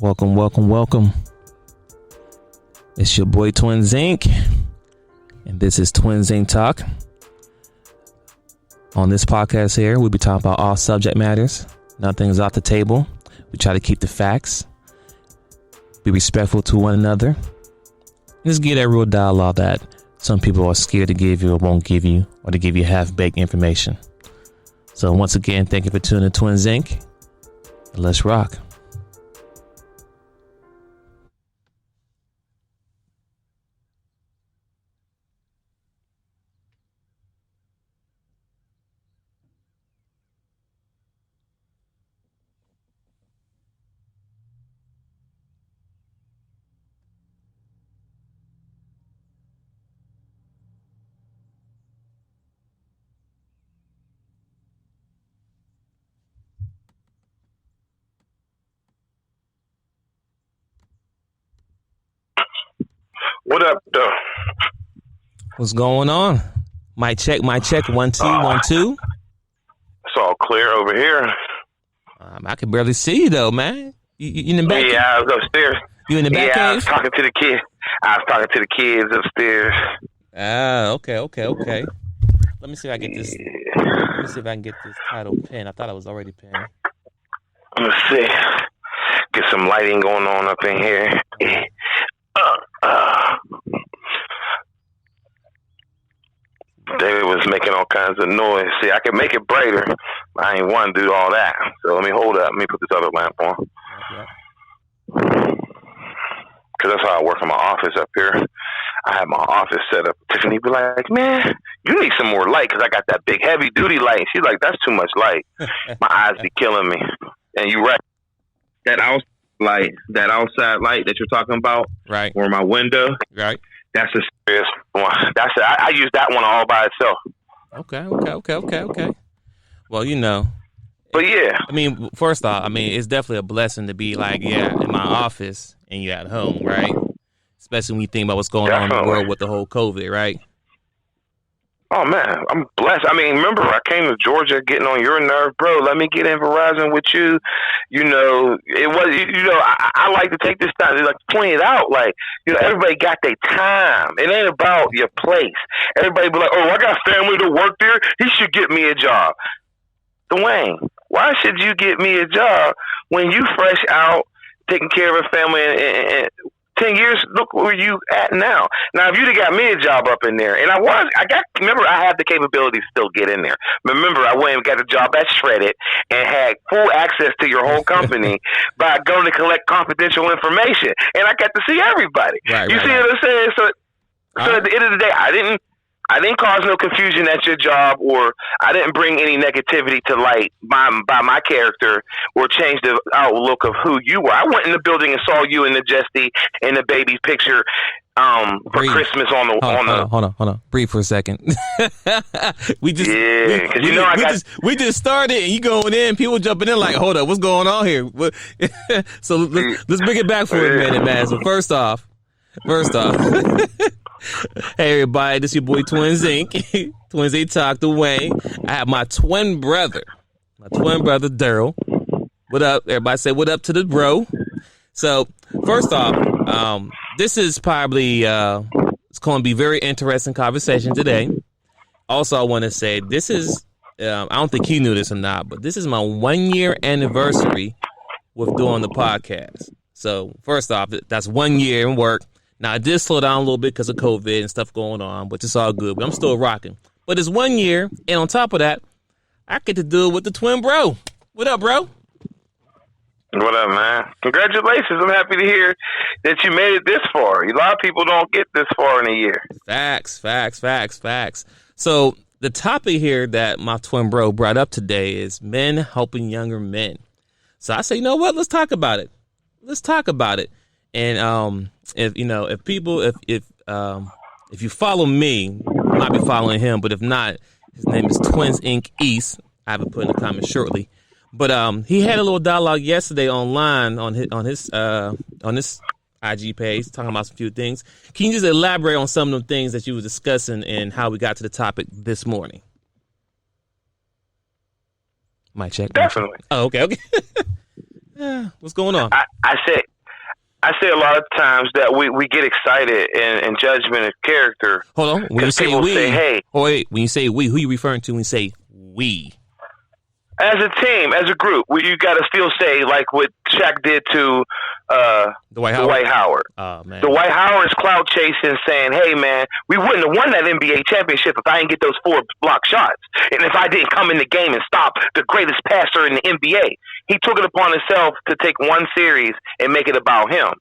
Welcome, welcome, welcome. It's your boy twinsinc, and this is twinsinc Talk. On this podcast here, we'll be talking about all subject matters. Nothing's off the table. We try to keep the facts, be respectful to one another, and just get that real dialogue that some people are scared to give you or won't give you, or to give you half-baked information. So once again, thank you for tuning in to twinsinc. Let's rock. What up, though? What's going on? Mic check, 1 2 1 2. It's all clear over here. I can barely see you though, man. You in the back? Yeah, I was upstairs. You in the back? Yeah, I was talking to the kid. I was talking to the kids upstairs. Okay. Let me see if I get this. Let me see if I can get this title pinned. I thought I was already pinned. Let's see. Get some lighting going on up in here. They was making all kinds of noise. See, I can make it brighter. I ain't want to do all that. So let me hold up. Let me put this other lamp on. Because that's how I work in my office up here. I have my office set up. Tiffany be like, man, you need some more light because I got that big heavy duty light. She's like, that's too much light. My eyes be killing me. And you right. That outside light that you're talking about, right, or my window, right. That's a serious one. I use that one all by itself. Okay. Well, you know. But yeah. I mean, first off, it's definitely a blessing to be like, in my office and you're at home, right? Especially when you think about what's going on in the world with the whole COVID, right? Oh, man, I'm blessed. Remember, I came to Georgia getting on your nerve, bro. Let me get in Verizon with you. You know, it was, I like to take this time to point it out. Everybody got their time. It ain't about your place. Everybody be like, oh, I got family to work there. He should get me a job. Dwayne, why should you get me a job when you fresh out, taking care of a family and 10 years, look where you at now. Now, if you'd have got me a job up in there, and remember, I had the capability to still get in there. Remember, I went and got a job at Shredded and had full access to your whole company by going to collect confidential information. And I got to see everybody. What I'm saying? So at the end of the day, I didn't cause no confusion at your job, or I didn't bring any negativity to light by my character or change the outlook of who you were. I went in the building and saw you in the Jesty and the baby's picture for Christmas on the. Hold on. Breathe for a second. we just started and you going in, people jumping in like, hold up, what's going on here? So let's bring it back for a minute, man. So first off. Hey everybody, this is your boy twinsinc. twinsinc Talk the way. I have my twin brother Darryl. What up? Everybody say what up to the bro. So first off, this is probably it's going to be very interesting conversation today. Also, I want to say this is I don't think you knew this or not, but this is my 1 year anniversary with doing the podcast. So first off, that's 1 year in work. Now, I did slow down a little bit because of COVID and stuff going on, but it's all good. But I'm still rocking. But it's 1 year, and on top of that, I get to do it with the twin bro. What up, bro? What up, man? Congratulations. I'm happy to hear that you made it this far. A lot of people don't get this far in a year. Facts. So the topic here that my twin bro brought up today is men helping younger men. So I say, you know what? Let's talk about it. And if you follow me, I might be following him, but if not, his name is twinsinc East. I have it put in the comments shortly. But he had a little dialogue yesterday online on his IG page talking about some few things. Can you just elaborate on some of the things that you were discussing and how we got to the topic this morning? Mic check. Definitely. Oh, okay. What's going on? I said I say a lot of times that we get excited in judgment of character. Hold on. When you say people we, say, hey, wait, when you say we, who are you referring to when you say we? As a team, as a group, you got to still say, like what Shaq did to Dwight Howard. Oh, man. Dwight Howard's clout chasing, saying, hey, man, we wouldn't have won that NBA championship if I didn't get those 4 block shots. And if I didn't come in the game and stop the greatest passer in the NBA. He took it upon himself to take one series and make it about him,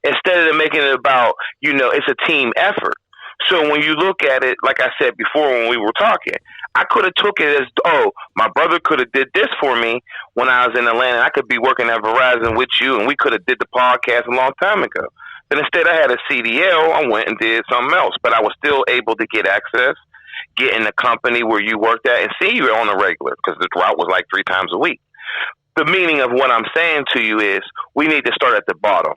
instead of making it about, it's a team effort. So when you look at it, like I said before when we were talking, I could have took it as, my brother could have did this for me when I was in Atlanta. I could be working at Verizon with you, and we could have did the podcast a long time ago. But instead I had a CDL. I went and did something else. But I was still able to get access, get in the company where you worked at, and see you on a regular, because the route was like 3 times a week. The meaning of what I'm saying to you is we need to start at the bottom.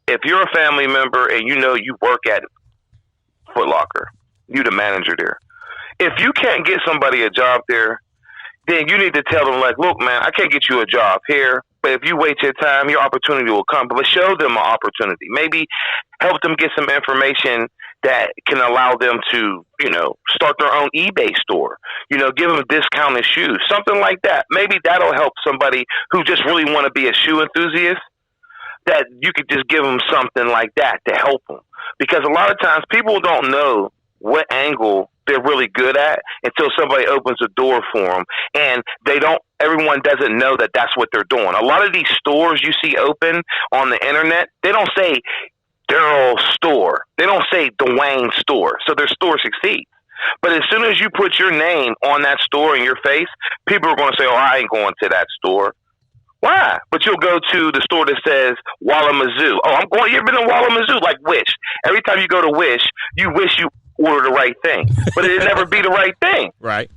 If you're a family member and you work at Foot Locker, you the manager there. If you can't get somebody a job there, then you need to tell them, like, look, man, I can't get you a job here, but if you wait your time, your opportunity will come. But show them an opportunity. Maybe help them get some information that can allow them to, start their own eBay store. Give them discounted shoes, something like that. Maybe that'll help somebody who just really want to be a shoe enthusiast, that you could just give them something like that to help them. Because a lot of times people don't know what angle they're really good at until somebody opens a door for them. And everyone doesn't know that that's what they're doing. A lot of these stores you see open on the internet, they don't say Darryl store. They don't say Dwayne store. So their store succeeds. But as soon as you put your name on that store in your face, people are going to say, I ain't going to that store. Why? But you'll go to the store that says Wallamazoo. You ever been to Wallamazoo? Like Wish. Every time you go to Wish you order the right thing. But it'll never be the right thing. Right.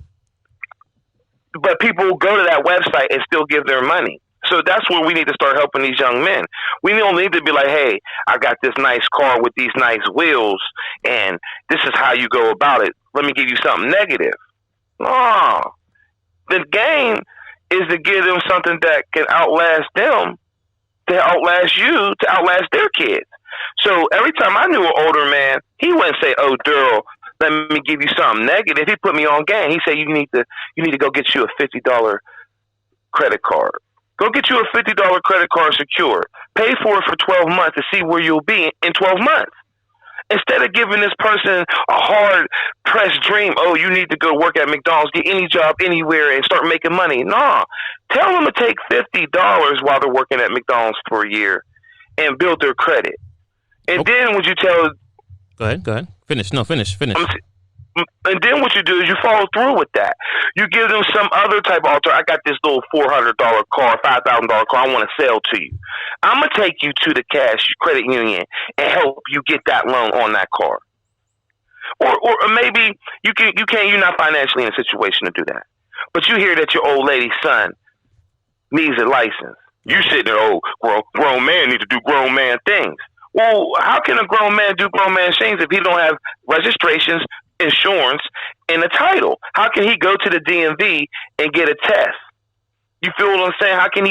But people will go to that website and still give their money. So that's where we need to start helping these young men. We don't need to be like, hey, I got this nice car with these nice wheels, and this is how you go about it. Let me give you something negative. No. The game is to give them something that can outlast them, to outlast you, to outlast their kids. So every time I knew an older man, he wouldn't say, Darryl, let me give you something negative. He put me on game. He said, you need to go get you a $50 credit card. Go get you a $50 credit card secured. Pay for it for 12 months to see where you'll be in 12 months. Instead of giving this person a hard-pressed dream, you need to go work at McDonald's, get any job anywhere, and start making money. No. Tell them to take $50 while they're working at McDonald's for a year and build their credit. And then what you tell... Go ahead. Finish. And then what you do is you follow through with that. You give them some other type of alter. I got this little $400 car, $5,000 car I want to sell to you. I'm going to take you to the cash credit union and help you get that loan on that car. Or maybe you're not financially in a situation to do that. But you hear that your old lady's son needs a license. You sitting there, grown man need to do grown man things. Well, how can a grown man do grown man things if he don't have registrations, insurance, and a title? How can he go to the DMV and get a test? You feel what I'm saying? How can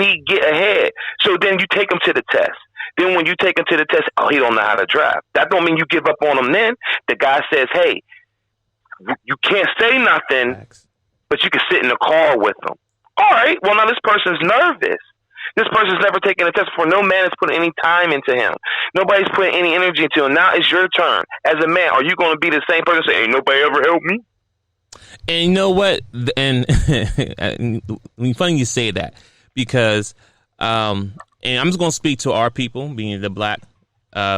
he get ahead? So then you take him to the test. Then when you take him to the test, he don't know how to drive. That don't mean you give up on him then. The guy says, hey, you can't say nothing, but you can sit in the car with him. All right, well, now this person's nervous. This person's never taken a test before. No man has put any time into him. Nobody's putting any energy into him. Now it's your turn. As a man, are you going to be the same person saying, ain't nobody ever helped me? And you know what? And funny you say that, because, and I'm just going to speak to our people, being the black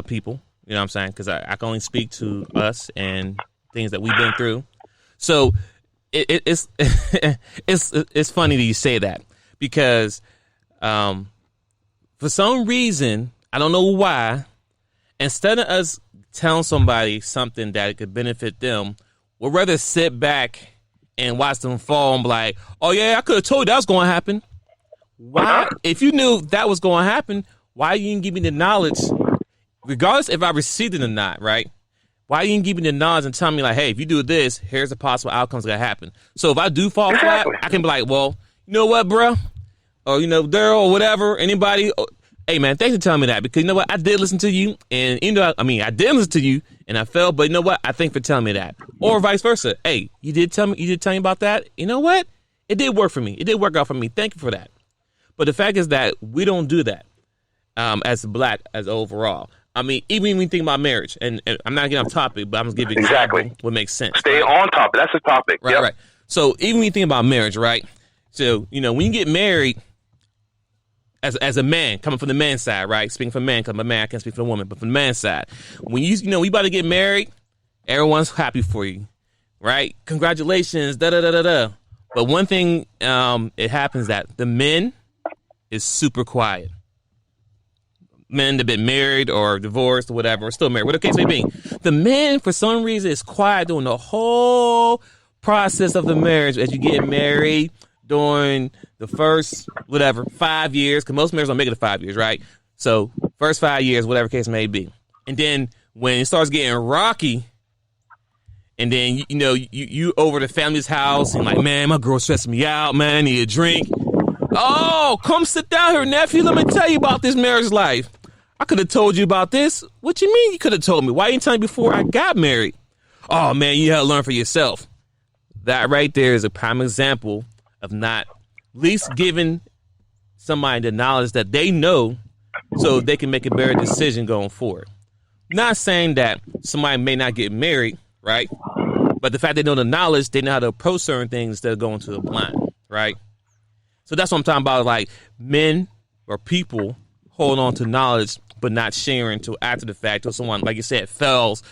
people, you know what I'm saying? Because I can only speak to us and things that we've been through. So it's funny that you say that, because for some reason, I don't know why, instead of us telling somebody something that could benefit them, we'd rather sit back and watch them fall and be like, oh yeah, I could have told you that was going to happen. Why? If you knew that was going to happen, why you didn't give me the knowledge, regardless if I received it or not, right? Why you didn't give me the knowledge and tell me like, hey, if you do this, here's the possible outcomes that happen. So if I do fall flat, I can be like, well, you know what, bro? Or, Darryl or whatever, anybody, hey, man, thanks for telling me that, because you know what? I did listen to you, and I did listen to you, and I fell, but you know what? I thank for telling me that. Or vice versa. Hey, you did tell me about that. You know what? It did work for me. It did work out for me. Thank you for that. But the fact is that we don't do that as black, as overall. I mean, even when we think about marriage, and I'm not getting off topic, but I'm going to give you exactly what makes sense. Stay on topic. That's the topic. Right, right. So even when you think about marriage, right? So, when you get married, as a man, coming from the man's side, right? Speaking for man, because a man can't speak for a woman, but from the man's side, when we about to get married, everyone's happy for you, right? Congratulations, da-da-da-da-da. But one thing, it happens that the men is super quiet. Men that have been married or divorced or whatever, or still married, whatever the case may be. The man, for some reason, is quiet during the whole process of the marriage as you get married, during the first, 5 years, because most marriages don't make it to 5 years, right? So first 5 years, whatever case may be. And then when it starts getting rocky, and then, you over to family's house and like, man, my girl's stressing me out, man, I need a drink. Oh, come sit down here, nephew. Let me tell you about this marriage life. I could have told you about this. What you mean you could have told me? Why didn't you tell me before I got married? Oh, man, you had to learn for yourself. That right there is a prime example of not at least giving somebody the knowledge that they know so they can make a better decision going forward. Not saying that somebody may not get married, right? But the fact they know the knowledge, they know how to approach certain things instead of going to the blind, right? So that's what I'm talking about. Like, men or people hold on to knowledge but not sharing till after the fact, till someone, like you said, falls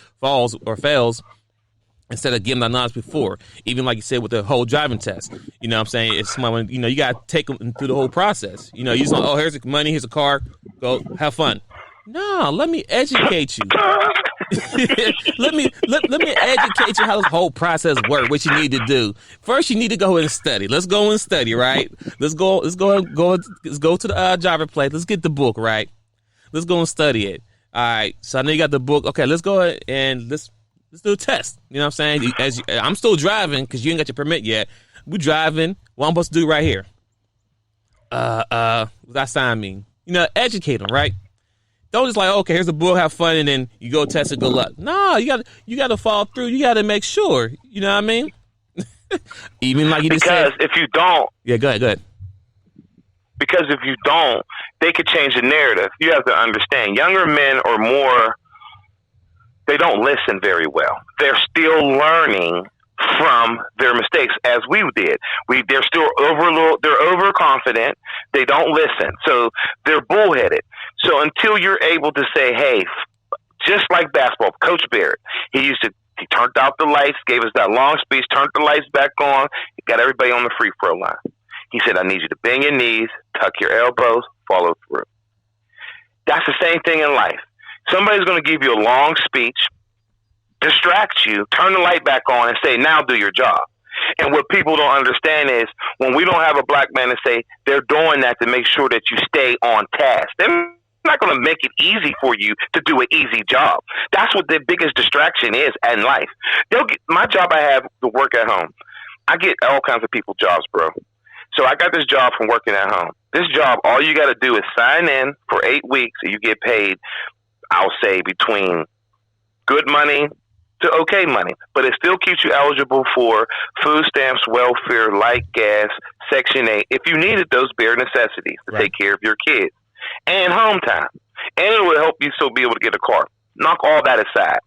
instead of giving that knowledge before. Even like you said with the whole driving test. You know what I'm saying? If someone, you got to take them through the whole process. You just don't, oh, here's the money, here's a car, go have fun. No, let me educate you. let me educate you how this whole process works, what you need to do. First, you need to go and study. Let's go and study, right? Let's go to the driver place. Let's get the book, right? Let's go and study it. All right. So I know you got the book. Okay, let's go ahead and let's do a test. You know what I'm saying? I'm still driving because you ain't got your permit yet. We're driving. What I'm supposed to do right here? What that sign mean? Educate them, right? Don't just like, okay, here's a book, have fun, and then you go test it, good luck. No, you got to follow through. You got to make sure. You know what I mean? Even like you just said. Because if you don't. Yeah, go ahead. Because if you don't, they could change the narrative. You have to understand, younger men are more, they don't listen very well. They're still learning from their mistakes, as we did. They're still they're overconfident. They don't listen. So they're bullheaded. So until you're able to say, hey, just like basketball, Coach Barrett, he turned out the lights, gave us that long speech, turned the lights back on, got everybody on the free throw line. He said, I need you to bend your knees, tuck your elbows, follow through. That's the same thing in life. Somebody's going to give you a long speech, distract you, turn the light back on, and say, now do your job. And what people don't understand is when we don't have a black man to say, they're doing that to make sure that you stay on task. They're not going to make it easy for you to do an easy job. That's what the biggest distraction is in life. My job I have to work at home. I get all kinds of people jobs, bro. So I got this job from working at home. This job, all you got to do is sign in for 8 weeks and you get paid, I'll say, between good money to okay money. But it still keeps you eligible for food stamps, welfare, light gas, Section 8, if you needed those bare necessities to take care of your kids. And home time. And it will help you still be able to get a car. Knock all that aside.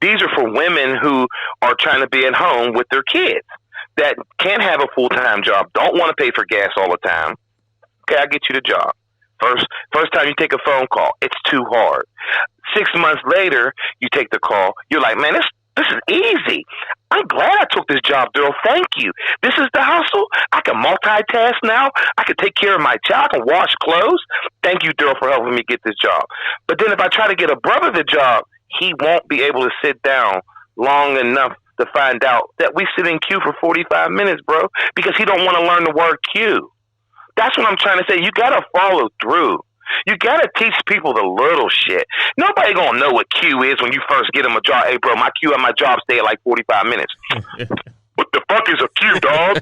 These are for women who are trying to be at home with their kids that can't have a full-time job, don't want to pay for gas all the time. Okay, I'll get you the job. First time you take a phone call, it's too hard. 6 months later, you take the call. You're like, man, this is easy. I'm glad I took this job, Darryl. Thank you. This is the hustle. I can multitask now. I can take care of my child. I can wash clothes. Thank you, Darryl, for helping me get this job. But then if I try to get a brother the job, he won't be able to sit down long enough to find out that we sit in queue for 45 minutes, bro, because he don't want to learn the word queue. That's what I'm trying to say. You got to follow through. You got to teach people the little shit. Nobody going to know what queue is when you first get them a job. Hey, bro, my queue at my job stay at like 45 minutes. What the fuck is a queue, dog?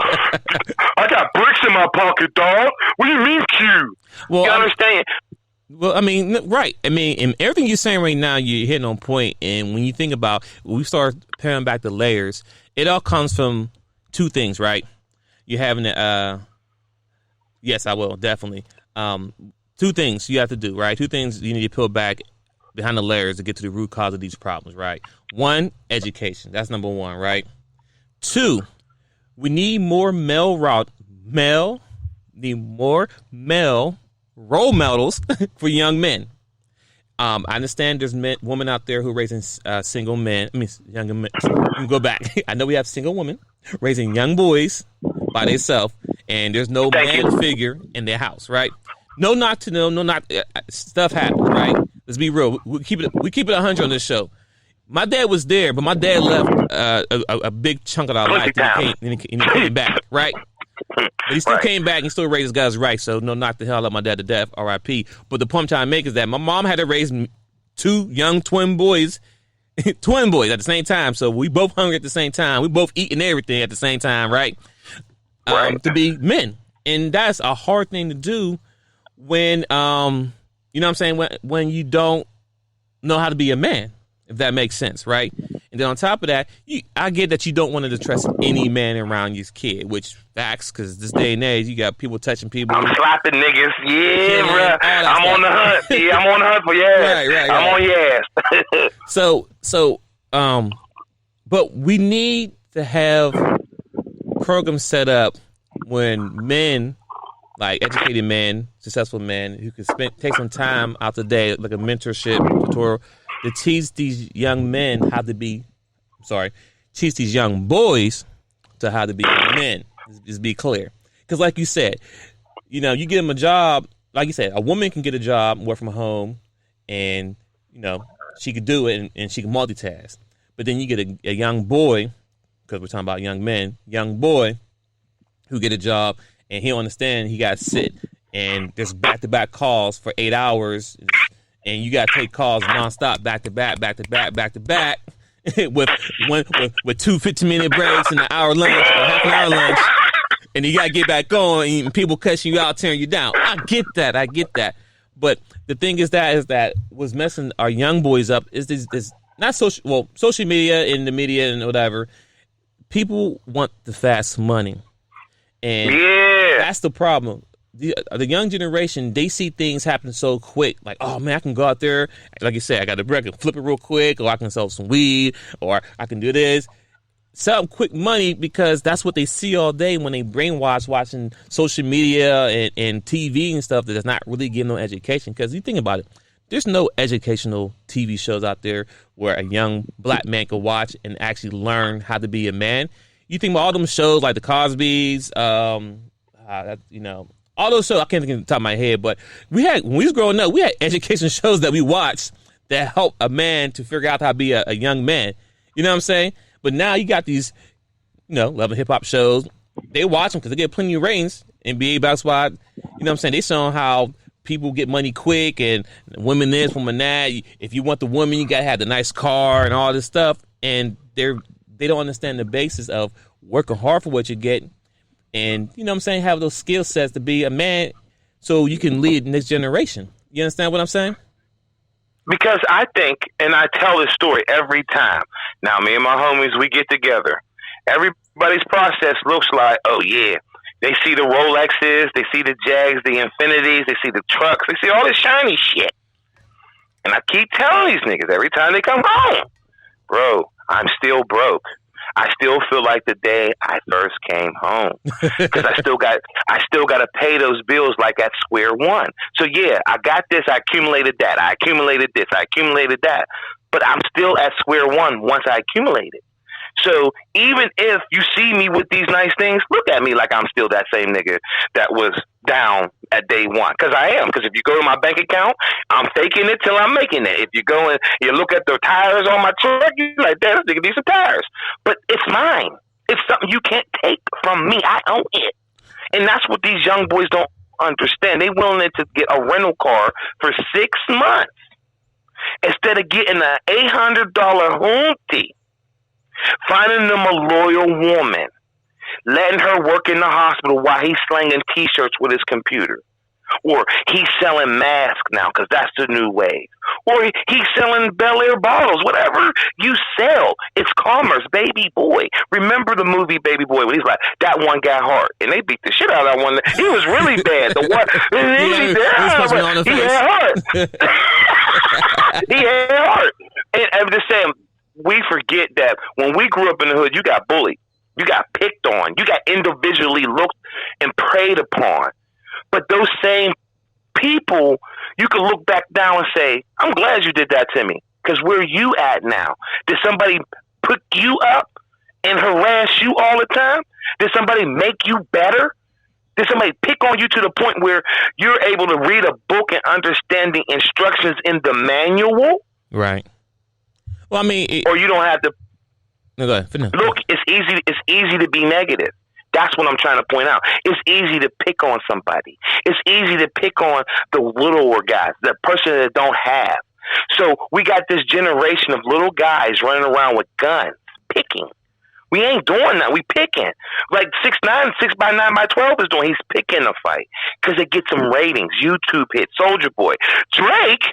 I got bricks in my pocket, dog. What do you mean queue? Well, you understand? Well, I mean, right. I mean, and everything you're saying right now, you're hitting on point. And when you think about, we start paring back the layers, it all comes from two things, right? You're having yes, I will, definitely. Two things you have to do, right? Two things you need to peel back behind the layers to get to the root cause of these problems, right? One, education. That's number one, right? Two, we need more male role models for young men. I understand there's women out there who are raising single men. I mean, younger men. You can go back. I know we have single women raising young boys by themselves, and there's no man figure in their house, right? No, stuff happens, right? Let's be real. We keep it 100 on this show. My dad was there, but my dad left a big chunk of our life, and he came back, right? But he still came back and he still raised his guys right. So no, knock the hell out of my dad to death, R.I.P. But the point I'm trying to make is that my mom had to raise two young twin boys at the same time. So we both hungry at the same time. We both eating everything at the same time, right? To be men, and that's a hard thing to do when you know what I'm saying, when you don't know how to be a man, if that makes sense, right? And then on top of that, I get that you don't want to trust any man around your kid, which facts, because this day and age, you got people touching people. I'm slapping niggas, bro. I'm on the hunt. Yeah, I'm on the hunt for your ass. Right. I'm on your ass. So, but we need to have programs set up when men, like educated men, successful men, who can take some time out the day, like a mentorship tutorial, to teach these young men how to be, teach these young boys to how to be men. Just be clear. Because like you said, you know, you get them a job, like you said, a woman can get a job, work from home, and, you know, she could do it and she can multitask. But then you get a young boy, because we're talking about young men, young boy who get a job and he don't understand he got to sit and there's back-to-back calls for 8 hours, and you got to take calls nonstop, back-to-back, with two 15-minute breaks and an hour lunch or half an hour lunch, and you got to get back on, and people cussing you out, tearing you down. I get that. But the thing is that what's messing our young boys up is this not social media and the media and whatever. People want the fast money, and that's the problem. The young generation, they see things happen so quick. Like, oh man, I can go out there, like you said, I got a break, I can flip it real quick, or I can sell some weed, or I can do this. Sell quick money, because that's what they see all day when they brainwash watching social media and TV and stuff that does not really give no education. Because you think about it, there's no educational TV shows out there where a young black man could watch and actually learn how to be a man. You think about all them shows like the Cosbys, you know, all those shows, I can't think of the top of my head, but when we was growing up, we had education shows that we watched that help a man to figure out how to be a young man. You know what I'm saying? But now you got these, you know, love and hip hop shows. They watch them because they get plenty of ratings. NBA basketball, you know what I'm saying? They showing how people get money quick, and women this, women that. If you want the woman, you got to have the nice car and all this stuff. And they don't understand the basis of working hard for what you get. And, you know what I'm saying, have those skill sets to be a man so you can lead the next generation. You understand what I'm saying? Because I think, and I tell this story every time. Now, me and my homies, we get together. Everybody's process looks like, oh, yeah. They see the Rolexes, they see the Jags, the Infinities, they see the trucks, they see all this shiny shit. And I keep telling these niggas every time they come home, bro, I'm still broke. I still feel like the day I first came home, because I still got to pay those bills like at square one. So yeah, I got this. I accumulated that. I accumulated this. I accumulated that. But I'm still at square one once I accumulate it. So even if you see me with these nice things, look at me like I'm still that same nigga that was down at day one. Because I am. Because if you go to my bank account, I'm faking it till I'm making it. If you go and you look at the tires on my truck, you're like, this nigga needs some tires. But it's mine. It's something you can't take from me. I own it. And that's what these young boys don't understand. They willing to get a rental car for 6 months instead of getting an $800 hoopty. Finding them a loyal woman, letting her work in the hospital while he's slinging T-shirts with his computer. Or he's selling masks now because that's the new wave. Or he's selling Bel Air bottles. Whatever you sell, it's commerce, baby boy. Remember the movie Baby Boy when he's like, that one got heart. And they beat the shit out of that one. He was really bad. The one, he had heart. He had heart. And I'm just saying, we forget that when we grew up in the hood, you got bullied. You got picked on. You got individually looked and preyed upon. But those same people, you can look back now and say, I'm glad you did that to me. Because where you at now? Did somebody put you up and harass you all the time? Did somebody make you better? Did somebody pick on you to the point where you're able to read a book and understand the instructions in the manual? Right. Well, I mean... or you don't have to... No, go ahead. Look, it's easy to be negative. That's what I'm trying to point out. It's easy to pick on somebody. It's easy to pick on the littler guys, the person that don't have. So we got this generation of little guys running around with guns, picking. We ain't doing that. We picking. Like 6ix9ine, 6x9x12 is doing. He's picking a fight because it gets some ratings. YouTube hit, Soulja Boy. Drake,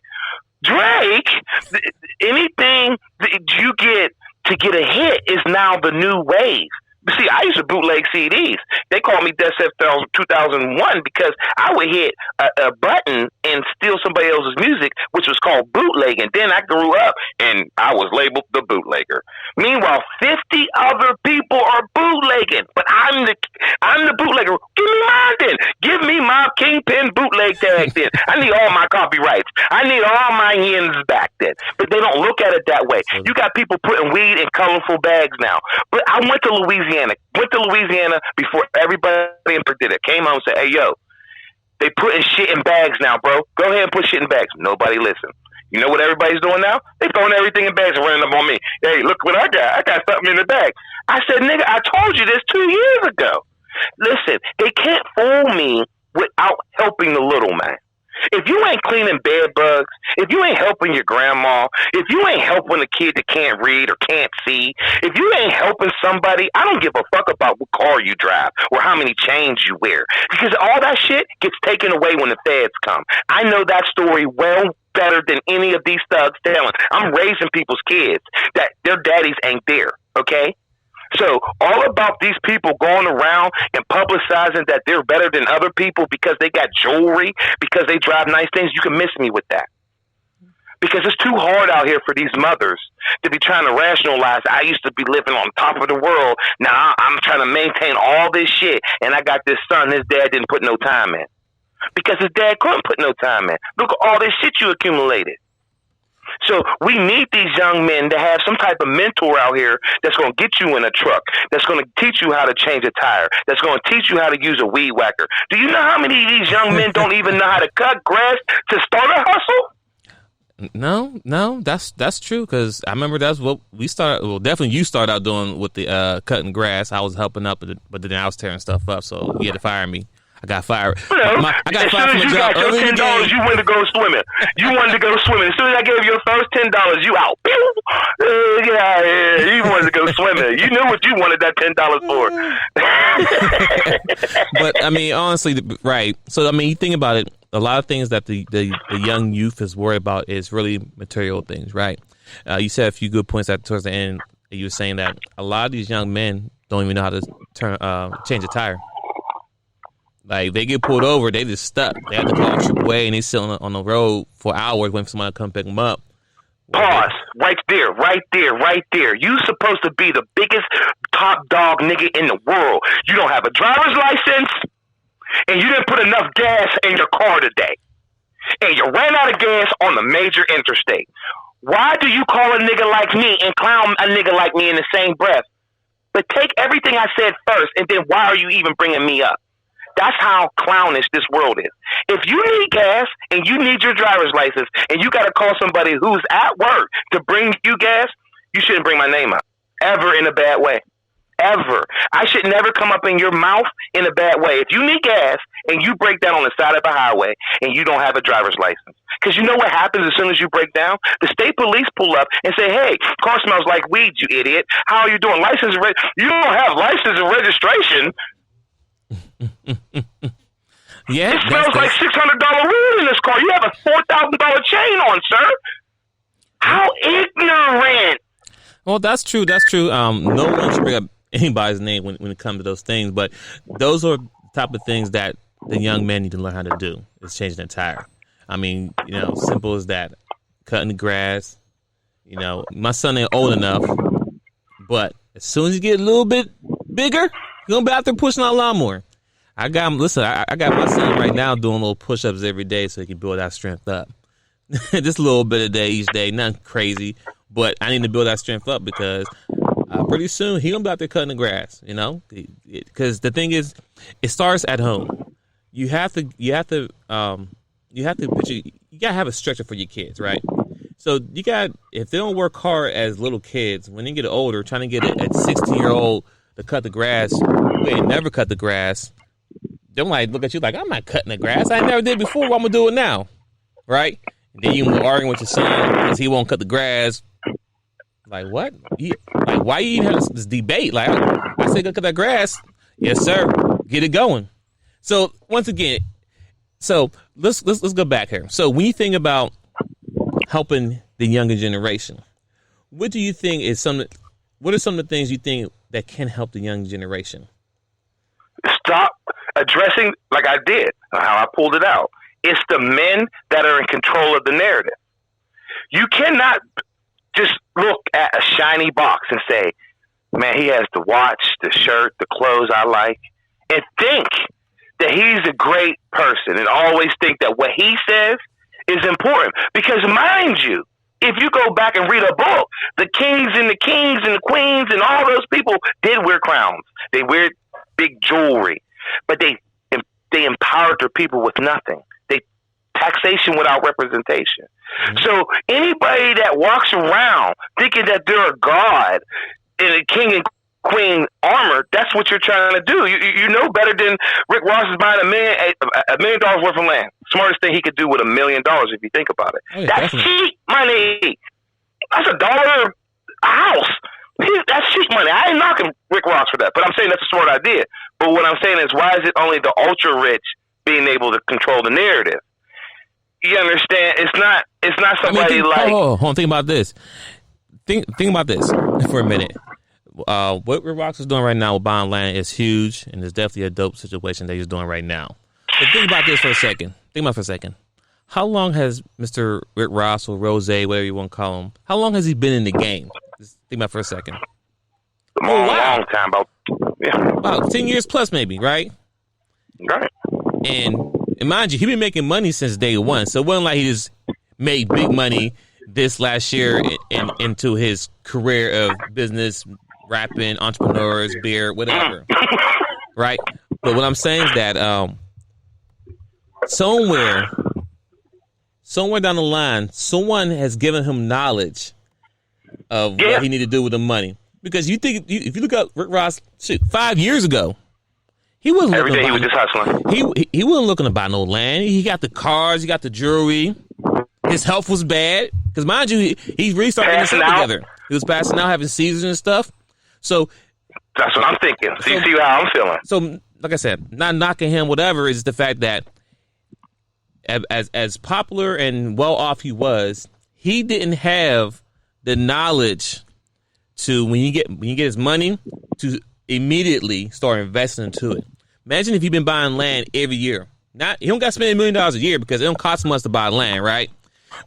anything that you get to get a hit is now the new wave. See, I used to bootleg CDs. They called me Death 2001 because I would hit a button and steal somebody else's music, which was called bootlegging. Then I grew up and I was labeled the bootlegger. Meanwhile, 50 other people are bootlegging, but I'm the bootlegger. Give me mine then. Give me my Kingpin bootleg tag then. I need all my copyrights. I need all my yens back then. But they don't look at it that way. You got people putting weed in colorful bags now. But I went to Louisiana before everybody in did it. Came home and said, hey, yo, they putting shit in bags now, bro. Go ahead and put shit in bags. Nobody listen. You know what everybody's doing now? They throwing everything in bags and running up on me. Hey, look what I got. I got something in the bag. I said, nigga, I told you this 2 years ago. Listen, they can't fool me without helping the little man. If you ain't cleaning bed bugs, if you ain't helping your grandma, if you ain't helping a kid that can't read or can't see, if you ain't helping somebody, I don't give a fuck about what car you drive or how many chains you wear. Because all that shit gets taken away when the feds come. I know that story well better than any of these thugs telling. I'm raising people's kids that their daddies ain't there, okay? So all about these people going around and publicizing that they're better than other people because they got jewelry, because they drive nice things, you can miss me with that. Because it's too hard out here for these mothers to be trying to rationalize, I used to be living on top of the world. Now I'm trying to maintain all this shit, and I got this son, his dad didn't put no time in. Because his dad couldn't put no time in. Look at all this shit you accumulated. So we need these young men to have some type of mentor out here that's going to get you in a truck, that's going to teach you how to change a tire, that's going to teach you how to use a weed whacker. Do you know how many of these young men don't even know how to cut grass to start a hustle? No, that's true, because I remember that's what we started. Well, definitely you started out doing with the cutting grass. I was helping up, but then I was tearing stuff up, so you had to fire me. I got fired. I got fired from a job early in the game. You wanted to go swimming. You wanted to go swimming. As soon as I gave you your first $10, you out. Get out of here. You wanted to go swimming. You knew what you wanted that $10 for. But I mean, honestly, right. So I mean, you think about it. A lot of things that the young youth is worried about is really material things, right? You said a few good points towards the end. You were saying that a lot of these young men don't even know how to change a tire. Like, they get pulled over, they just stuck. They have to call AAA, and they sit on the road for hours waiting for somebody to come pick them up. Pause. Right there. You supposed to be the biggest top dog nigga in the world. You don't have a driver's license, and you didn't put enough gas in your car today. And you ran out of gas on the major interstate. Why do you call a nigga like me and clown a nigga like me in the same breath? But take everything I said first, and then why are you even bringing me up? That's how clownish this world is. If you need gas and you need your driver's license and you got to call somebody who's at work to bring you gas, you shouldn't bring my name up. Ever in a bad way. Ever. I should never come up in your mouth in a bad way. If you need gas and you break down on the side of a highway and you don't have a driver's license, because you know what happens as soon as you break down? The state police pull up and say, hey, car smells like weed, you idiot. How are you doing? You don't have license and registration. Yeah, it smells like $600 weed in this car. You have a $4,000 chain on, sir. How ignorant! Well, that's true. That's true. No one should bring up anybody's name when it comes to those things, but those are the type of things that the young men need to learn how to do. Is changing their tire. I mean, simple as that. Cutting the grass. My son ain't old enough, but as soon as you get a little bit bigger, you're gonna be out there pushing out a lawnmower. I got my son right now doing little push-ups every day so he can build that strength up. Just a little bit a day each day, nothing crazy, but I need to build that strength up because pretty soon he gonna be out there cutting the grass. Because the thing is, it starts at home. You gotta have a structure for your kids, right? So if they don't work hard as little kids, when they get older, trying to get a 16-year-old to cut the grass who ain't never cut the grass, they might look at you like, I'm not cutting the grass. I never did before. Well, I'm gonna do it now, right? And then you arguing with your son because he won't cut the grass. Like what? Why you even have this debate? Like I say, go cut that grass. Yes, sir. Get it going. So once again, let's go back here. So when you think about helping the younger generation, what do you think what are some of the things you think that can help the young generation? Stop addressing, like I did, how I pulled it out. It's the men that are in control of the narrative. You cannot just look at a shiny box and say, man, he has the watch, the shirt, the clothes I like, and think that he's a great person and always think that what he says is important. Because mind you, if you go back and read a book, the kings and the queens and all those people did wear crowns. They wear big jewelry, but they empowered their people with nothing. They taxation without representation. Mm-hmm. So anybody that walks around thinking that they're a god in a king and queen armor, that's what you're trying to do. You know better than Rick Ross is buying $1 million worth of land. Smartest thing he could do with $1 million if you think about it. Oh, yeah, that's cheap money. That's $1 a house. That's cheap money. I ain't knocking Rick Ross for that, but I'm saying that's a smart idea. But what I'm saying is, why is it only the ultra rich being able to control the narrative? You understand? It's not somebody hold on. Think about this. Think about this for a minute. What Rick Ross is doing right now with buying land is huge, and it's definitely a dope situation that he's doing right now. But think about this for a second. How long has Mr. Rick Ross or Rose, whatever you want to call him, how long has he been in the game? Just think about it for a second. Long time, about 10 years plus maybe, right? Right. And mind you, he's been making money since day one. So it wasn't like he just made big money this last year into his career of business, rapping, entrepreneurs, beer, whatever. Right? But what I'm saying is that somewhere down the line, someone has given him knowledge of what he need to do with the money. Because if you look up Rick Ross, 5 years ago, he wasn't every day he was just hustling. He wasn't looking to buy no land. He got the cars, he got the jewelry. His health was bad because, mind you, he really started getting himself together. He was passing out, having seizures and stuff. So that's what I'm thinking. So you see how I'm feeling. So, like I said, not knocking him, whatever, is the fact that as popular and well off he was, he didn't have the knowledge to when you get his money to immediately start investing into it. Imagine if you've been buying land every year. He don't got to spend $1 million a year because it don't cost much to buy land, right?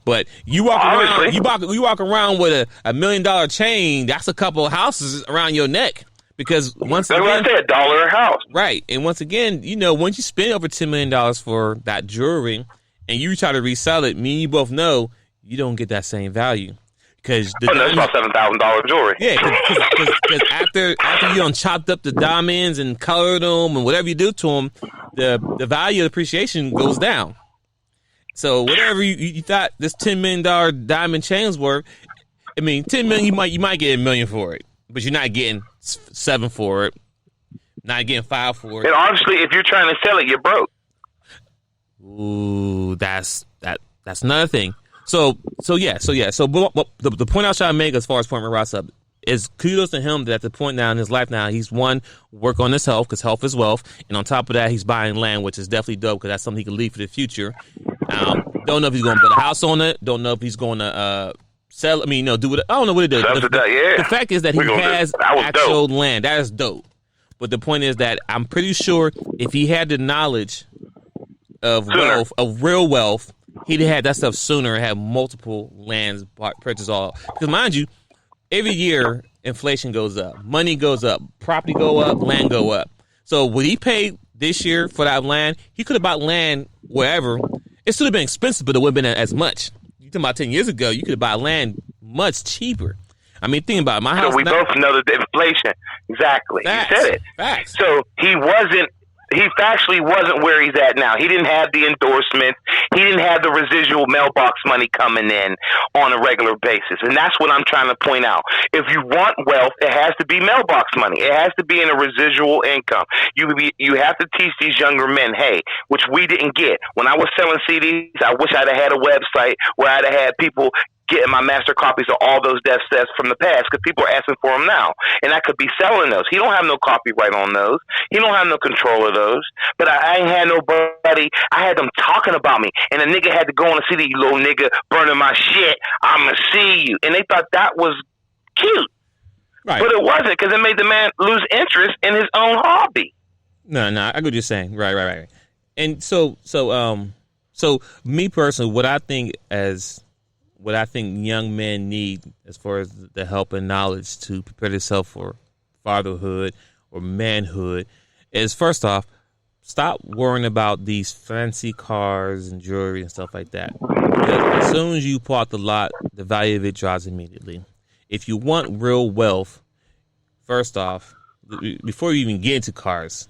But you walk around with a $1 million chain. That's a couple of houses around your neck. Because once again, I said $1 a house, right? And once again, once you spend over $10 million for that jewelry, and you try to resell it, me and you both know you don't get that same value. Because that's about $7,000 jewelry. Yeah, because after you done chopped up the diamonds and colored them and whatever you do to them, the value of appreciation goes down. So whatever you thought this $10 million diamond chain's worth, I mean, $10 million you might get $1 million for it, but you're not getting $7 for it, not getting $5 for it. And honestly, if you're trying to sell it, you're broke. Ooh, that's another thing. So the point I was trying to make as far as pointing Ross up, it's kudos to him that at the point now in his life now, he's work on his health because health is wealth. And on top of that, he's buying land, which is definitely dope because that's something he can leave for the future. Don't know if he's going to build a house on it. Don't know if he's going to sell. I mean, do it. I don't know what it does. The fact is that he has actual land. That is dope. But the point is that I'm pretty sure if he had the knowledge of wealth, of real wealth, he'd have had that stuff sooner and had multiple lands purchased all. Because mind you, every year inflation goes up, money goes up, property go up, land go up. So what he paid this year for that land, he could have bought land wherever. It should have been expensive, but it wouldn't have been as much. You talking about 10 years ago, you could have bought land much cheaper. I mean, think about it. My house. So we both know that the inflation. Exactly. Facts, you said it. Facts. So he factually wasn't where he's at now. He didn't have the endorsements. He didn't have the residual mailbox money coming in on a regular basis. And that's what I'm trying to point out. If you want wealth, it has to be mailbox money. It has to be in a residual income. You have to teach these younger men, hey, which we didn't get. When I was selling CDs, I wish I'd have had a website where I'd have had people getting my master copies of all those death sets from the past because people are asking for them now. And I could be selling those. He don't have no copyright on those. He don't have no control of those. But I ain't had nobody. I had them talking about me. And a nigga had to go on a CD, you little nigga, burning my shit. I'ma see you. And they thought that was cute. Right. But it wasn't because it made the man lose interest in his own hobby. No, I get what you're saying. Right. And so me personally, what I think young men need as far as the help and knowledge to prepare themselves for fatherhood or manhood is, first off, stop worrying about these fancy cars and jewelry and stuff like that. Because as soon as you pull out the lot, the value of it drops immediately. If you want real wealth, first off, before you even get into cars,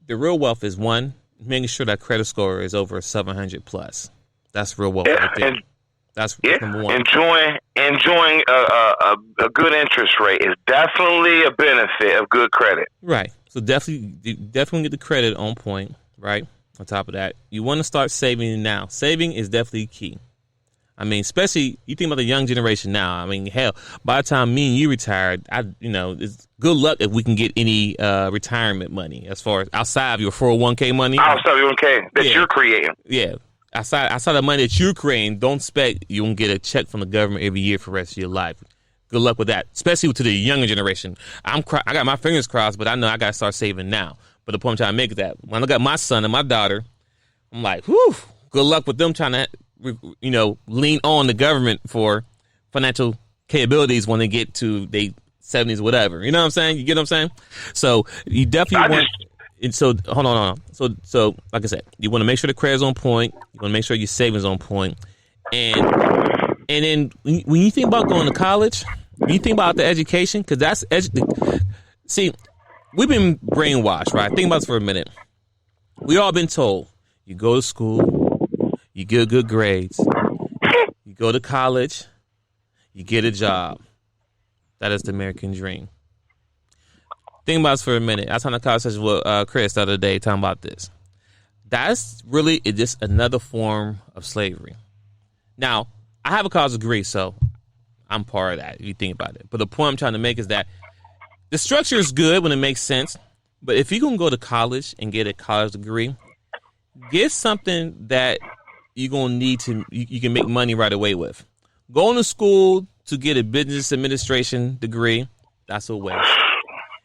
the real wealth is one, making sure that credit score is over 700 plus. That's real wealth right there. That's number one. Enjoying a good interest rate is definitely a benefit of good credit. Right. So definitely get the credit on point. Right. On top of that, you want to start saving now. Saving is definitely key. I mean, especially you think about the young generation now. I mean, hell, by the time me and you retired, it's good luck if we can get any retirement money as far as outside of your 401k money. Outside of your 401k that you're creating. Yeah. Outside the money that you're creating, don't expect you're going to get a check from the government every year for the rest of your life. Good luck with that, especially to the younger generation. I got my fingers crossed, but I know I got to start saving now. But the point I'm trying to make is that when I look at my son and my daughter, I'm like, whew, good luck with them trying to, lean on the government for financial capabilities when they get to their 70s, whatever. You know what I'm saying? You get what I'm saying? So you definitely want... And so, hold on. So, like I said, you want to make sure the credit's on point. You want to make sure your savings on point. And then when you think about going to college, when you think about the education, because that's see, we've been brainwashed, right? Think about this for a minute. We all been told you go to school, you get good grades, you go to college, you get a job. That is the American dream. Think about this for a minute. I was on a conversation with Chris the other day talking about this. That's really just another form of slavery. Now, I have a college degree, so I'm part of that if you think about it. But the point I'm trying to make is that the structure is good when it makes sense. But if you're going to go to college and get a college degree, get something that you're going to need to you can make money right away with. Going to school to get a business administration degree, that's a waste.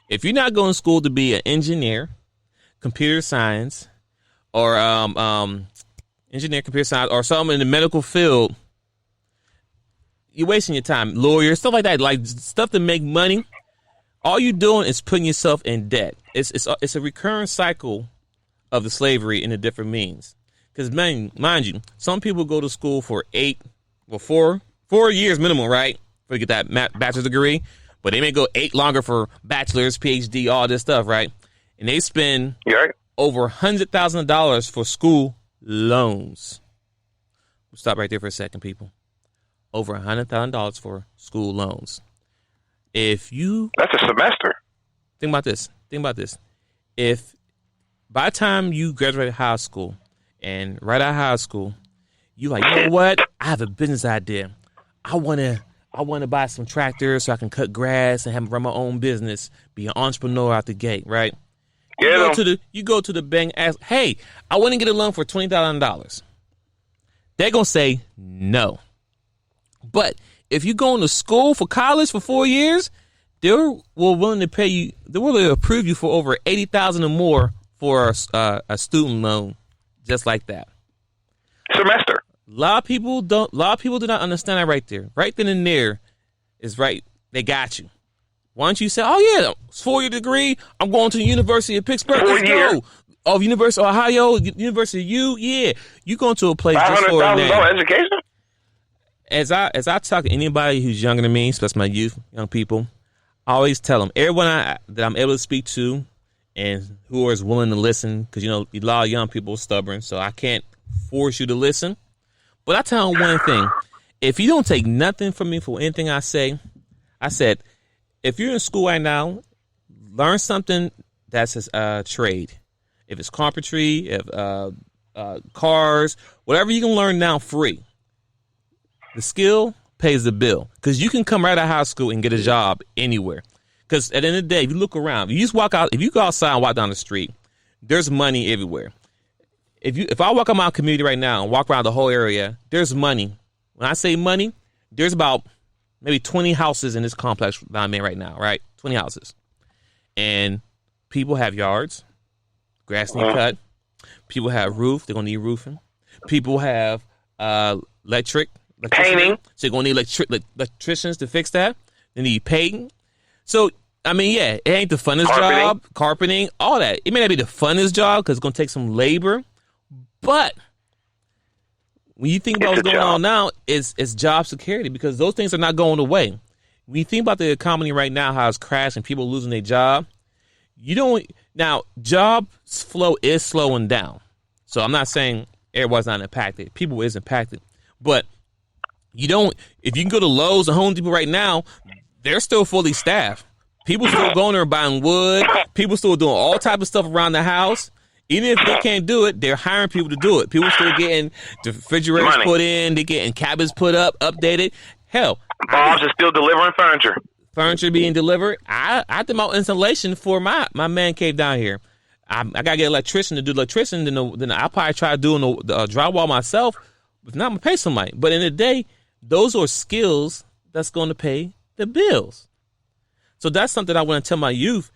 If you're not going to school to be an engineer, computer science, or computer science, or something in the medical field, you're wasting your time. Lawyer, stuff like that, like stuff to make money. All you're doing is putting yourself in debt. It's a recurring cycle of the slavery in the different means. Because mind you, some people go to school for 4 years minimum, right, to get that bachelor's degree. But they may go 8 longer for bachelor's, PhD, all this stuff, right? And they spend over $100,000 for school loans. We'll stop right there for a second, people. Over $100,000 for school loans. That's a semester. Think about this. If by the time you graduate high school and right out of high school, you like, you know what? I have a business idea. I want to I want to buy some tractors so I can cut grass and run my own business, be an entrepreneur out the gate, right? You go to the bank, ask, hey, I want to get a loan for $20,000. They're going to say no. But if you go into school for college for 4 years, they're willing to pay you, they're willing to approve you for over $80,000 or more for a student loan, just like that. Semester. A lot of people do not understand that right there. Right then and there is right. They got you. Why don't you say, oh, yeah, 4-year degree. I'm going to the University of Pittsburgh. Let's go. Oh, University of Ohio, University of U. Yeah. You're going to a place just for a name. $500,000 education? As I talk to anybody who's younger than me, especially my youth, young people, I always tell them, everyone that I'm able to speak to and who is willing to listen, because, a lot of young people are stubborn, so I can't force you to listen. But I tell them one thing. If you don't take nothing from me for anything I say, I said, if you're in school right now, learn something that's a trade. If it's carpentry, if cars, whatever you can learn now free. The skill pays the bill. Because you can come right out of high school and get a job anywhere. Because at the end of the day, if you look around, if you go outside and walk down the street, there's money everywhere. If I walk on my community right now and walk around the whole area, there's money. When I say money, there's about maybe 20 houses in this complex that I'm in right now, right? 20 houses. And people have yards, grass need cut. People have roof, they're going to need roofing. People have electricity. Painting. So they're going to need electricians to fix that. They need painting. So, I mean, yeah, it ain't the funnest job. Carpeting, all that. It may not be the funnest job because it's going to take some labor. But when you think about what's going on now, it's job security, because those things are not going away. When you think about the economy right now, how it's crashed and people losing their job, now job flow is slowing down. So I'm not saying everybody's not impacted. People is impacted. But if you can go to Lowe's and Home Depot right now, they're still fully staffed. People still going there buying wood. People still doing all type of stuff around the house. Even if they can't do it, they're hiring people to do it. People still getting the refrigerators put in. They're getting cabinets put up, updated. Hell, Bob's is still delivering furniture. Furniture being delivered. I did my installation for my man cave down here. I got to get an electrician to do electrician. Then I'll probably try doing the drywall myself. If not, I'm going to pay somebody. But in the day, those are skills that's going to pay the bills. So that's something I want to tell my youth.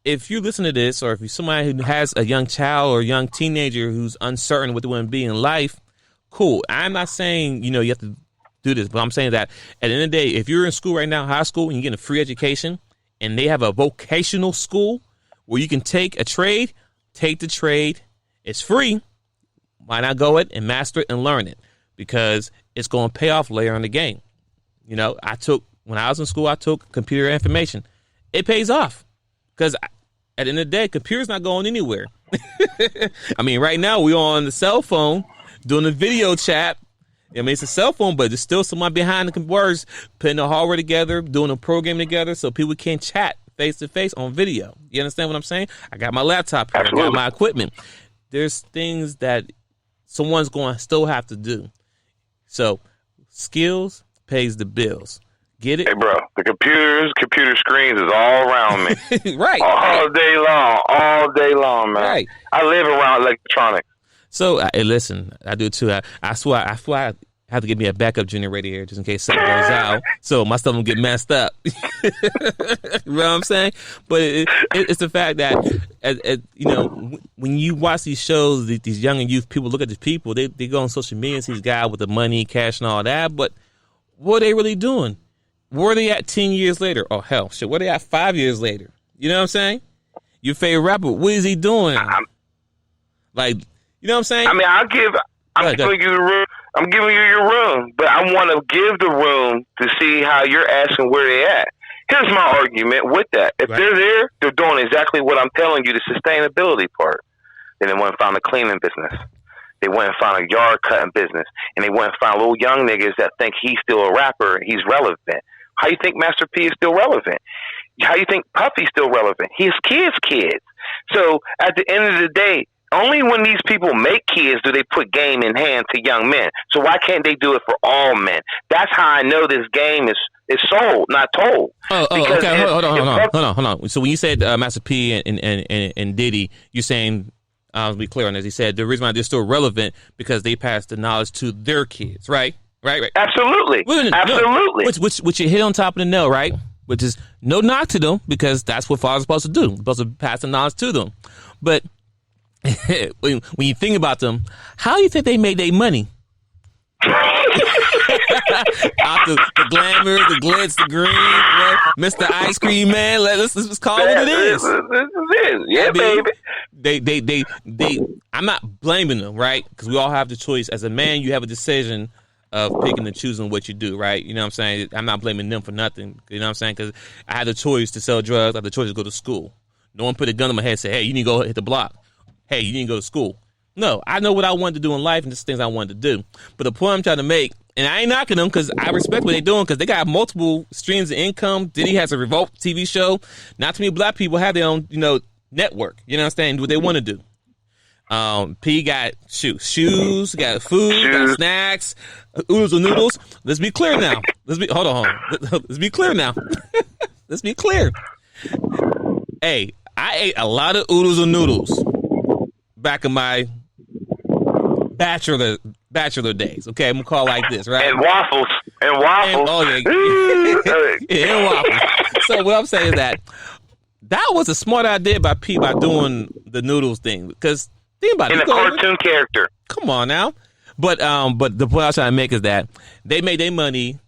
If you listen to this, or if you're somebody who has a young child or a young teenager who's uncertain what they want to be in life, cool. I'm not saying, you have to do this, but I'm saying that at the end of the day, if you're in school right now, high school, and you get a free education, and they have a vocational school where you can take a trade, take the trade. It's free. Why not go it and master it and learn it? Because it's going to pay off later in the game. When I was in school, I took computer information. It pays off. Because at the end of the day, computer's not going anywhere. I mean, right now we're on the cell phone doing a video chat. I mean, it's a cell phone, but there's still someone behind the words putting the hardware together, doing a program together so people can chat face to face on video. You understand what I'm saying? I got my laptop here. I got my equipment. There's things that someone's going to still have to do. So skills pays the bills. Get it? Hey, bro, the computer screens is all around me. Right. All day long, man. Right. I live around electronics. So, listen, I do too. I swear I have to get me a backup generator here just in case something goes out, so my stuff don't get messed up. You know what I'm saying? But it's the fact that, when you watch these shows, these young and youth people look at these people, they go on social media and see these guys with the money, cash, and all that, but what are they really doing? Where are they at 10 years later? Oh, hell, shit. Where are they at 5 years later? You know what I'm saying? Your favorite rapper, what is he doing? You know what I'm saying? I mean, I'm giving you the room. I'm giving you your room, but I want to give the room to see how you're asking where they at. Here's my argument with that. If they're there, they're doing exactly what I'm telling you, the sustainability part. Then they went and found a cleaning business. They went and found a yard cutting business. And they went and found little young niggas that think he's still a rapper and he's relevant. How you think Master P is still relevant? How you think Puffy's still relevant? His kids. So at the end of the day, only when these people make kids do they put game in hand to young men. So why can't they do it for all men? That's how I know this game is sold, not told. Okay. Hold on. So when you said Master P and Diddy, you're saying, to be clear on this, he said the reason why they're still relevant because they pass the knowledge to their kids, right? Right. Absolutely. Absolutely. Which you hit on top of the nail, right? Which is no knock to them because that's what fathers are supposed to do. They're supposed to pass the knowledge to them. But when you think about them, how do you think they made their money? Out the glamour, the glitz, the green, Mr. Ice Cream Man. Let's call it what it is. Yeah, baby. They. I'm not blaming them, right? Because we all have the choice. As a man, you have a decision of picking and choosing what you do, right? You know what I'm saying? I'm not blaming them for nothing. You know what I'm saying? Because I had the choice to sell drugs. I had the choice to go to school. No one put a gun on my head and said, hey, you need to go hit the block. Hey, you need to go to school. No, I know what I wanted to do in life and just things I wanted to do. But the point I'm trying to make, and I ain't knocking them because I respect what they're doing because they got multiple streams of income. Diddy has a Revolt TV show. Not too many black people have their own, network. You know what I'm saying? What they want to do. P got shoes, got food, got snacks, oodles and noodles. Let's be clear now. Hold on. Let's be clear now. Let's be clear. Hey, I ate a lot of oodles and noodles back in my bachelor days. Okay, I'm gonna call it like this, right? And waffles. And waffles. So what I'm saying is that was a smart idea by P by doing the noodles thing because think about it. In a cartoon character. Come on now. But the point I was trying to make is that they made their money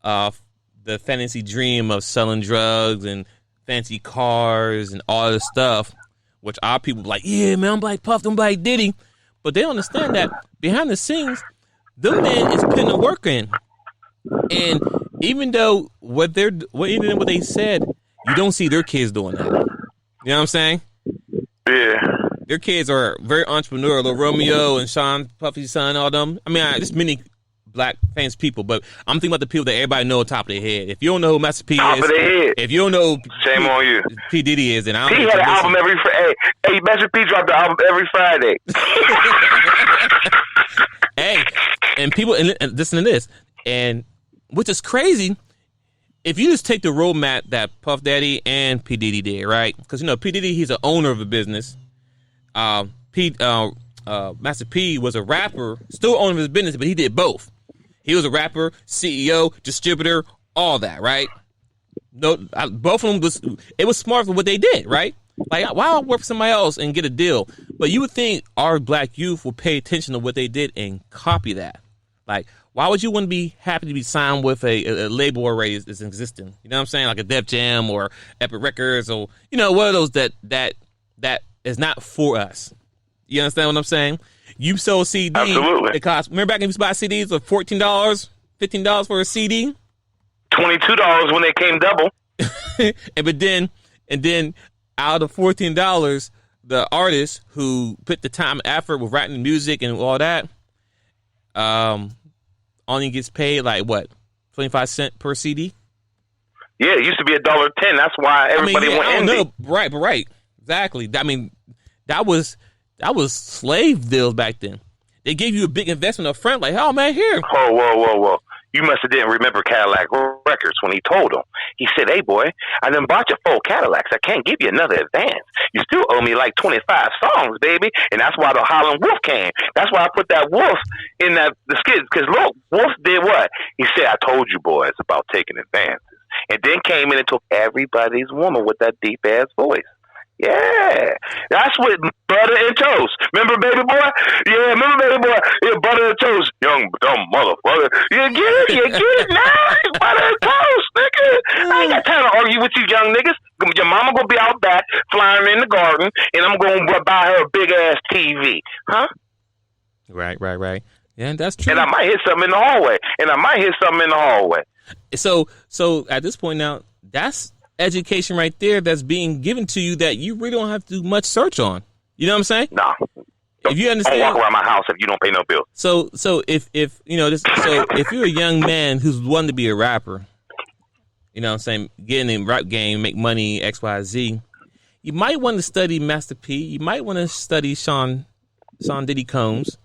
off the fantasy dream of selling drugs and fancy cars and all this stuff, which our people be like, yeah, man, I'm like Puff, I'm like Diddy. But they don't understand that behind the scenes, them men is putting the work in. And even though what they said, you don't see their kids doing that. You know what I'm saying? Yeah. Their kids are very entrepreneurial. Little Romeo and Sean Puffy's son, all them. I mean, there's many black famous people, but I'm thinking about the people that everybody know on top of their head. If you don't know who Master P top is, of their head. If you don't know shame on you. P Diddy is, then I don't P know. Had an album every Friday. Hey, Master P dropped the album every Friday. Hey, and people and listen to this, and which is crazy. If you just take the roadmap that Puff Daddy and P Diddy did, right? Because P Diddy, he's an owner of a business. Master P was a rapper, still owner of his business, but he did both. He was a rapper, CEO, distributor, all that, right? No, both of them it was smart for what they did, right? Like, why work for somebody else and get a deal? But you would think our black youth would pay attention to what they did and copy that. Like, why would you want to be happy to be signed with a label already is existing? You know what I'm saying? Like a Def Jam or Epic Records or, one of those that is not for us. You understand what I'm saying? You sold a CD. Absolutely. It cost, remember back when you used to buy CDs for $14, $15 for a CD? $22 when they came double. and then out of $14, the artist who put the time and effort with writing the music and all that, only gets paid like what, 25 cents per CD? Yeah, it used to be $1.10. That's why everybody went indie. No, right, exactly. I mean, that was slave deals back then. They gave you a big investment up front, like, oh man, here. Whoa. You must have didn't remember Cadillac Records when he told them. He said, hey, boy, I done bought you 4 Cadillacs. I can't give you another advance. You still owe me like 25 songs, baby. And that's why the Holland Wolf came. That's why I put that wolf in the skit. Because look, Wolf did what? He said, I told you boys about taking advances. And then came in and took everybody's woman with that deep-ass voice. Yeah, that's what butter and toast. Remember, baby boy? Yeah, remember, baby boy? Yeah, butter and toast. Young dumb motherfucker. You get it now? Butter and toast, nigga. I ain't got time to argue with you young niggas. Your mama gonna be out back flying in the garden, and I'm gonna buy her a big ass TV, huh? Right. Yeah, that's true. And I might hit something in the hallway. So at this point now, that's education right there that's being given to you that you really don't have to do much search on. You know what I'm saying? Nah. If you understand, don't walk around my house if you don't pay no bill. So if if you're a young man who's wanting to be a rapper, you know what I'm saying, getting in rap game, make money, XYZ, you might want to study Master P. You might want to study Sean Diddy Combs.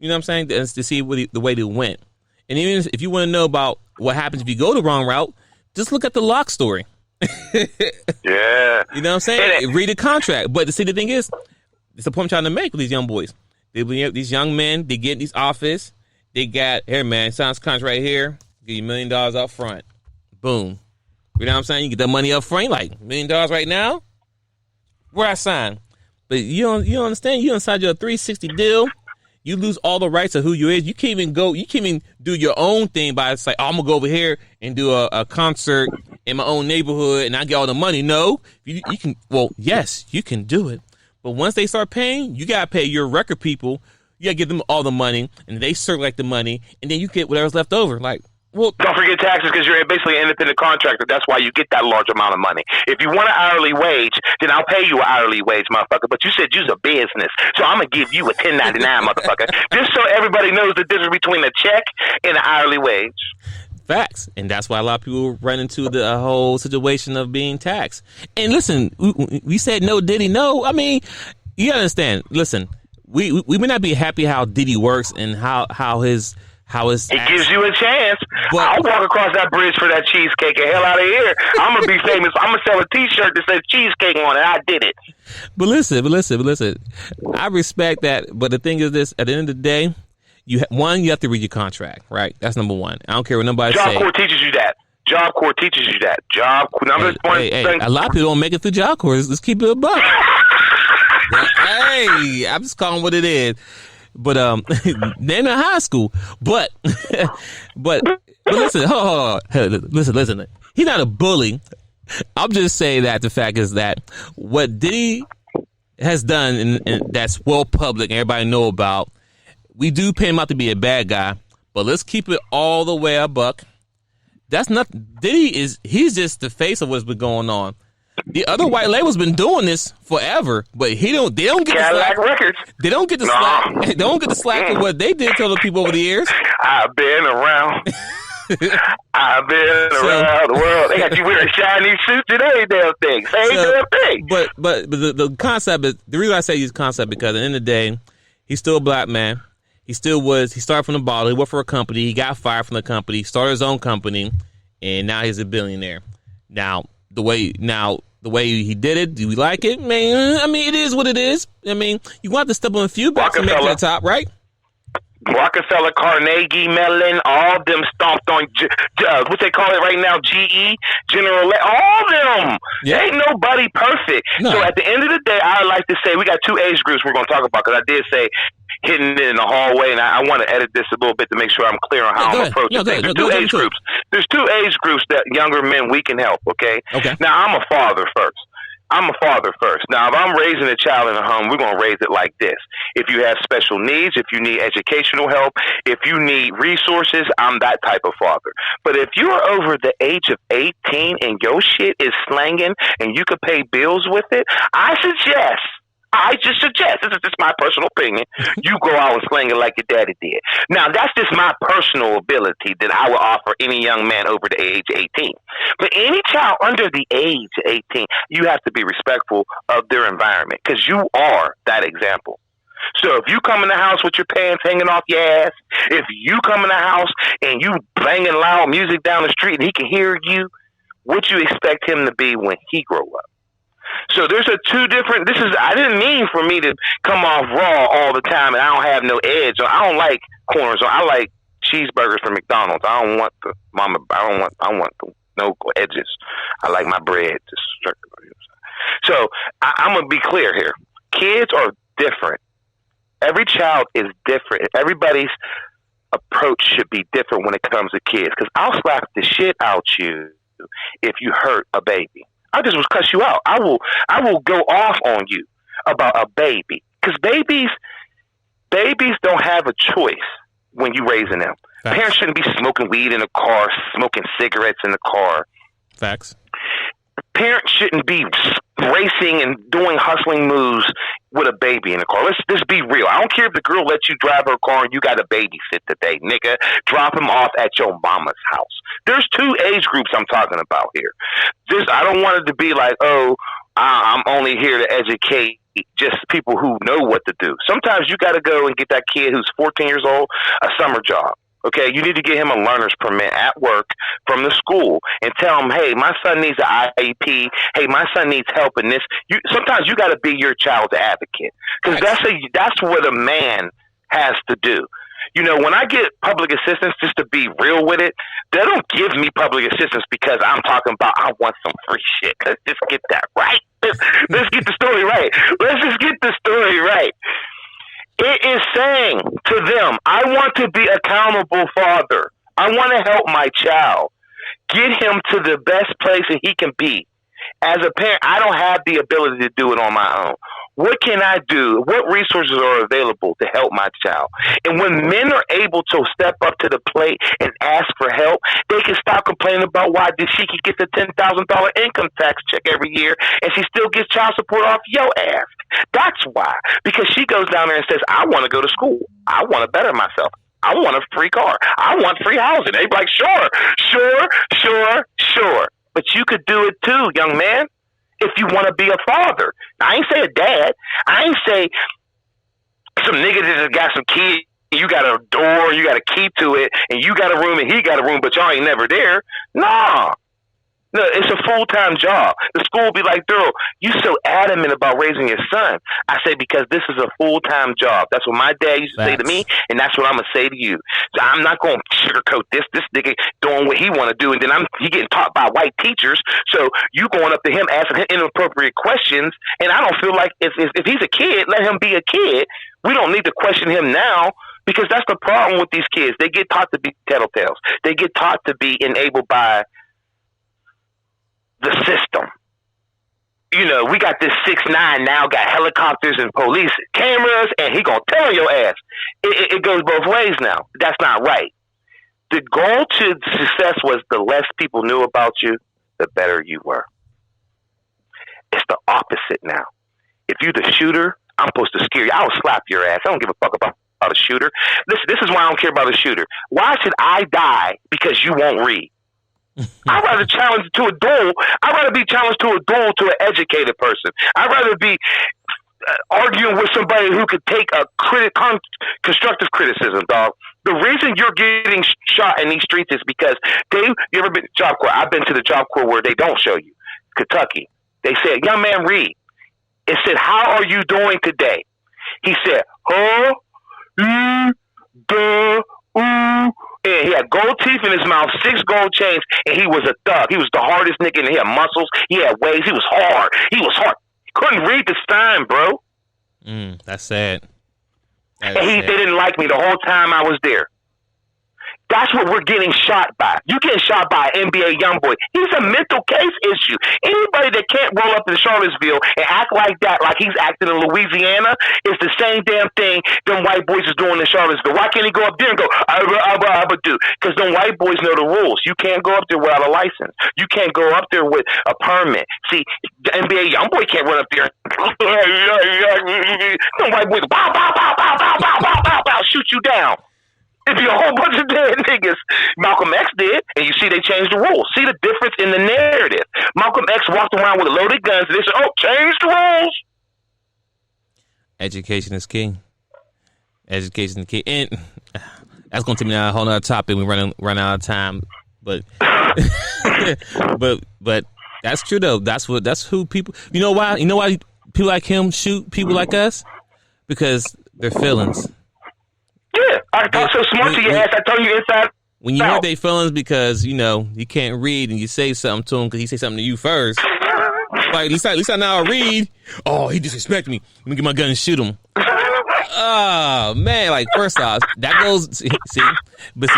You know what I'm saying? To see the way they went. And even if you want to know about what happens if you go the wrong route, just look at the Locke story. Yeah. You know what I'm saying? Read the contract. But see, the thing is, it's the point I'm trying to make with these young boys. These young men, they get in these office. They got, here, man, sign contract right here. Give you $1 million up front. Boom. You know what I'm saying? You get that money up front, like $1 million right now. Where I sign. But you don't understand. You inside your 360 deal. You lose all the rights of who you is. You can't even do your own thing by it's like, oh, I'm gonna go over here and do a concert in my own neighborhood and I get all the money. No, you can. Well, yes, you can do it. But once they start paying, you gotta pay your record people. You gotta give them all the money, and they circulate the money, and then you get whatever's left over. Like, well, don't forget taxes because you're basically an independent contractor. That's why you get that large amount of money. If you want an hourly wage, then I'll pay you an hourly wage, motherfucker. But you said you's a business, so I'm gonna give you a 1099, motherfucker. Just so everybody knows the difference between a check and an hourly wage. Facts. And that's why a lot of people run into the whole situation of being taxed. And listen, we said no Diddy, no. I mean, you understand. Listen, we may not be happy how Diddy works and how his it gives you a chance. But I'll walk across that bridge for that cheesecake and hell out of here. I'm gonna be famous. I'm gonna sell a T-shirt that says cheesecake on it. I did it. But listen. I respect that. But the thing is this: at the end of the day, you have to read your contract, right? That's number one. I don't care what nobody says. Job Corps teaches you that. Job Corps teaches you that. A lot of people don't make it through Job Corps. Let's keep it a buck. Hey, I'm just calling what it is. But they're in high school. But listen, hold on. Listen. He's not a bully. I'm just saying that the fact is that what Diddy has done, and that's well public, and everybody know about. We do pay him out to be a bad guy, but let's keep it all the way a buck. That's not Diddy. He's just the face of what's been going on. The other white label's been doing this forever, but they don't get Cadillac the slack. Records. They don't get the slack. They don't get the slack for what they did to other people over the years. I've been around. I've been around the world. They got you wearing shiny suits and every damn thing. Same damn thing. But the concept is the reason I say use concept because at the end of the day, he's still a black man. He started from the bottom. He worked for a company. He got fired from the company, started his own company, and now he's a billionaire. Now, the way he did it, do we like it? Man, I mean, it is what it is. I mean, you want to step on a few backs and make it to the top, right? Rockefeller, Carnegie, Mellon, all them stomped on, what they call it right now, GE, General, all them. Yeah. Ain't nobody perfect. No. So at the end of the day, I like to say we got two age groups we're going to talk about because I did say hitting it in the hallway, and I want to edit this a little bit to make sure I'm clear on how I'm approaching things. There's two age groups. There's two age groups that younger men we can help, okay? Now, I'm a father first. Now, if I'm raising a child in a home, we're going to raise it like this. If you have special needs, if you need educational help, if you need resources, I'm that type of father. But if you're over the age of 18 and your shit is slanging and you could pay bills with it, I just suggest, this is just my personal opinion, you go out and sling it like your daddy did. Now, that's just my personal ability that I would offer any young man over the age of 18. But any child under the age of 18, you have to be respectful of their environment because you are that example. So if you come in the house with your pants hanging off your ass, if you come in the house and you banging loud music down the street and he can hear you, what you expect him to be when he grow up? So there's I didn't mean for me to come off raw all the time and I don't have no edge. I don't like corners. I like cheeseburgers from McDonald's. I don't want no edges. I like my bread just circular. So I'm going to be clear here. Kids are different. Every child is different. Everybody's approach should be different when it comes to kids. Because I'll slap the shit out you if you hurt a baby. I just will cuss you out. I will go off on you about a baby. Because babies don't have a choice when you're raising them. Facts. Parents shouldn't be smoking weed in the car, smoking cigarettes in the car. Facts. Parents shouldn't be racing and doing hustling moves with a baby in the car. Let's be real. I don't care if the girl lets you drive her car and you got to babysit today, nigga. Drop him off at your mama's house. There's two age groups I'm talking about here. I don't want it to be like, oh, I'm only here to educate just people who know what to do. Sometimes you got to go and get that kid who's 14 years old a summer job. Okay, you need to get him a learner's permit at work from the school and tell him, hey, my son needs an IEP. Hey, my son needs help in this. Sometimes you got to be your child's advocate because that's what a man has to do. You know, when I get public assistance, just to be real with it, they don't give me public assistance because I'm talking about I want some free shit. Let's just get that right. Let's get the story right. Let's just get the story right. It is saying to them, I want to be accountable father. I want to help my child. Get him to the best place that he can be. As a parent, I don't have the ability to do it on my own. What can I do? What resources are available to help my child? And when men are able to step up to the plate and ask for help, they can stop complaining about why she gets a $10,000 income tax check every year and she still gets child support off your ass. That's why. Because she goes down there and says, I want to go to school. I want to better myself. I want a free car. I want free housing. They be like, sure. But you could do it too, young man, if you want to be a father. I ain't say a dad. I ain't say some nigga that just got some kids. You got a door, you got a key to it, and you got a room and he got a room, but y'all ain't never there. Nah. No, it's a full-time job. The school will be like, Darryl, you so adamant about raising your son. I say, because this is a full-time job. That's what my dad used to say to me, and that's what I'm going to say to you. So I'm not going to sugarcoat this. This nigga doing what he want to do, and then he getting taught by white teachers. So you going up to him asking him inappropriate questions, and I don't feel like if he's a kid, let him be a kid. We don't need to question him now. Because that's the problem with these kids. They get taught to be tattletales. They get taught to be enabled by the system. You know, we got this 6ix9ine now, got helicopters and police cameras, and he gonna tell your ass. It goes both ways now. That's not right. The goal to success was the less people knew about you, the better you were. It's the opposite now. If you're the shooter, I'm supposed to scare you. I'll slap your ass. I don't give a fuck about a shooter. Listen, this is why I don't care about a shooter. Why should I die because you won't read? I'd rather challenge to a duel. I'd rather be challenged to a duel to an educated person. I'd rather be arguing with somebody who could take a constructive criticism, dog. The reason you're getting shot in these streets is because you ever been to Job Corps? I've been to the Job Corps where they don't show you. Kentucky. They said, young man, read. It said, how are you doing today? He said, and he had gold teeth in his mouth, 6 gold chains, and he was a thug. He was the hardest nigga, and he had muscles. He had waves. He was hard. He couldn't read the sign, bro. That's sad. And they didn't like me the whole time I was there. That's what we're getting shot by. You getting shot by an NBA youngboy. He's a mental case issue. Anybody that can't roll up in Charlottesville and act like that, like he's acting in Louisiana, is the same damn thing them white boys is doing in Charlottesville. Why can't he go up there and go, abba do? Because them white boys know the rules. You can't go up there without a license. You can't go up there with a permit. See, the NBA youngboy can't run up there. Them white boys, bow, bow, bow, bow, bow, bow, bow, bow, bow, shoot you down. It'd be a whole bunch of dead niggas. Malcolm X did, and you see they changed the rules. See the difference in the narrative. Malcolm X walked around with loaded guns, and they said, change the rules. Education is king. Education is king. And that's going to take me down a whole nother topic. We run out of time. But but that's true, though. That's who people... You know why people like him shoot people like us? Because they're feelings. Yeah, I talk so smart to your ass. I tell you inside. When you hurt their feelings because you can't read and you say something to him because he say something to you first. Like at least I know I read. Oh, he disrespected me. Let me get my gun and shoot him. Oh man! Like first off, that goes but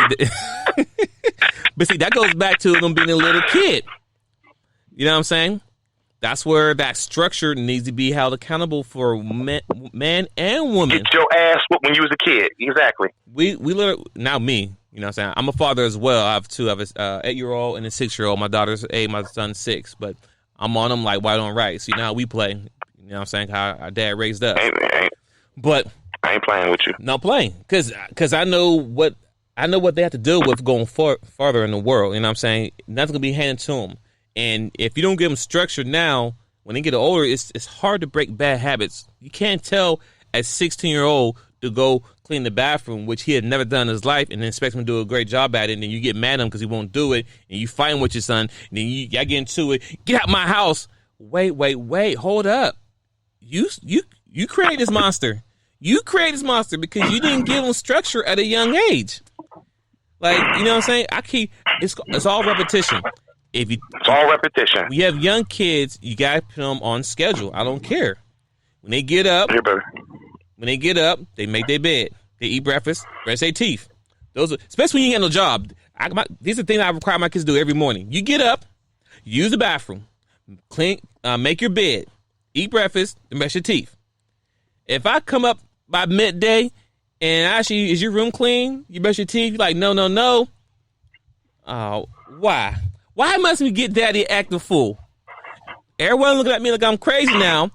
see that goes back to them being a little kid. You know what I'm saying? That's where that structure needs to be held accountable for man and woman. Get your ass whooped when you was a kid. Exactly. We learn now. Me, you know what I'm saying? I'm a father as well. I have 2 of us, 8-year-old and a 6-year-old. My daughter's 8, my son's 6. But I'm on them like white on rice. You know how we play. You know what I'm saying? How our dad raised us. But I ain't playing with you. Not playing, because I know what they have to deal with going farther in the world. You know what I'm saying? Nothing's gonna be handed to them. And if you don't give them structure now, when they get older, it's hard to break bad habits. You can't tell a 16-year-old to go clean the bathroom, which he had never done in his life, and then expect him to do a great job at it, and then you get mad at him because he won't do it, and you fighting with your son, and then y'all get into it. Get out my house. Wait, hold up. You created this monster. You created this monster because you didn't give him structure at a young age. Like, you know what I'm saying? It's all repetition. It's all repetition. You have young kids, you gotta put them on schedule. I don't care. When they get up, they make their bed. They eat breakfast, brush their teeth. Especially when you ain't got no job. These are things I require my kids to do every morning. You get up, use the bathroom, clean, make your bed, eat breakfast, and brush your teeth. If I come up by midday and actually, is your room clean? You brush your teeth? You're like, no. Oh, why? Why must we get daddy acting fool? Everyone looking at me like I'm crazy now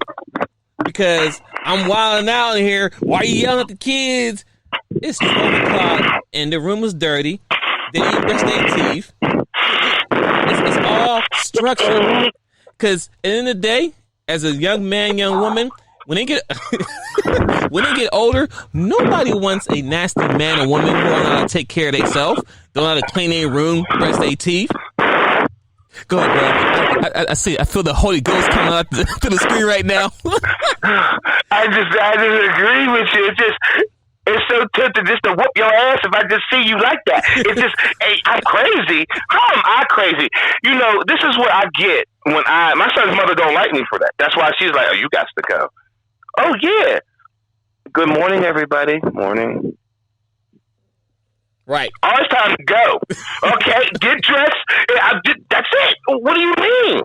because I'm wilding out in here. Why are you yelling at the kids? It's 12 o'clock and the room is dirty. They didn't brush their teeth. It's all structured. Because at the end of the day, as a young man, young woman, when they get older, nobody wants a nasty man or woman who don't know how to take care of themselves, don't know how to clean their room, brush their teeth. Go ahead, bro. I see. I feel the Holy Ghost coming out to the screen right now. I just agree with you. It's so tempting just to whoop your ass if I just see you like that. It's just, hey, I'm crazy. How am I crazy? You know, this is what I get when my son's mother don't like me for that. That's why she's like, oh, you got to go. Oh, yeah. Good morning, everybody. Morning. Right. Oh, it's time to go. Okay, get dressed. That's it. What do you mean?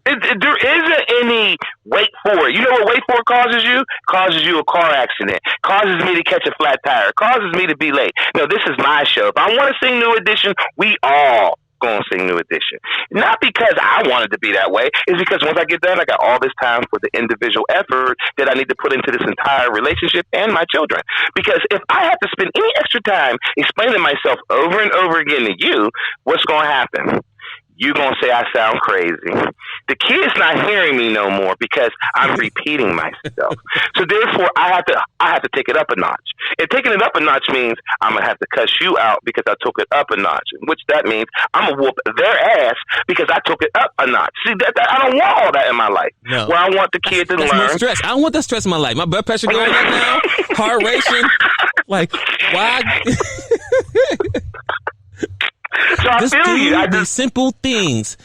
There isn't any wait for it. You know what wait for causes you? Causes you a car accident. Causes me to catch a flat tire. Causes me to be late. No, this is my show. If I want to sing New Edition, we all going to sing New Edition. Not because I wanted to be that way. It's because once I get done, I got all this time for the individual effort that I need to put into this entire relationship and my children. Because if I have to spend any extra time explaining myself over and over again to you, what's going to happen? You're going to say I sound crazy. The kid's not hearing me no more because I'm repeating myself. So therefore, I have to take it up a notch. And taking it up a notch means I'm going to have to cuss you out because I took it up a notch, which that means I'm going to whoop their ass because I took it up a notch. See, I don't want all that in my life. No. Where I want the kid to learn. No stress. I don't want that stress in my life. My blood pressure going up now, heart racing. Like, why? So I feel you. These simple things.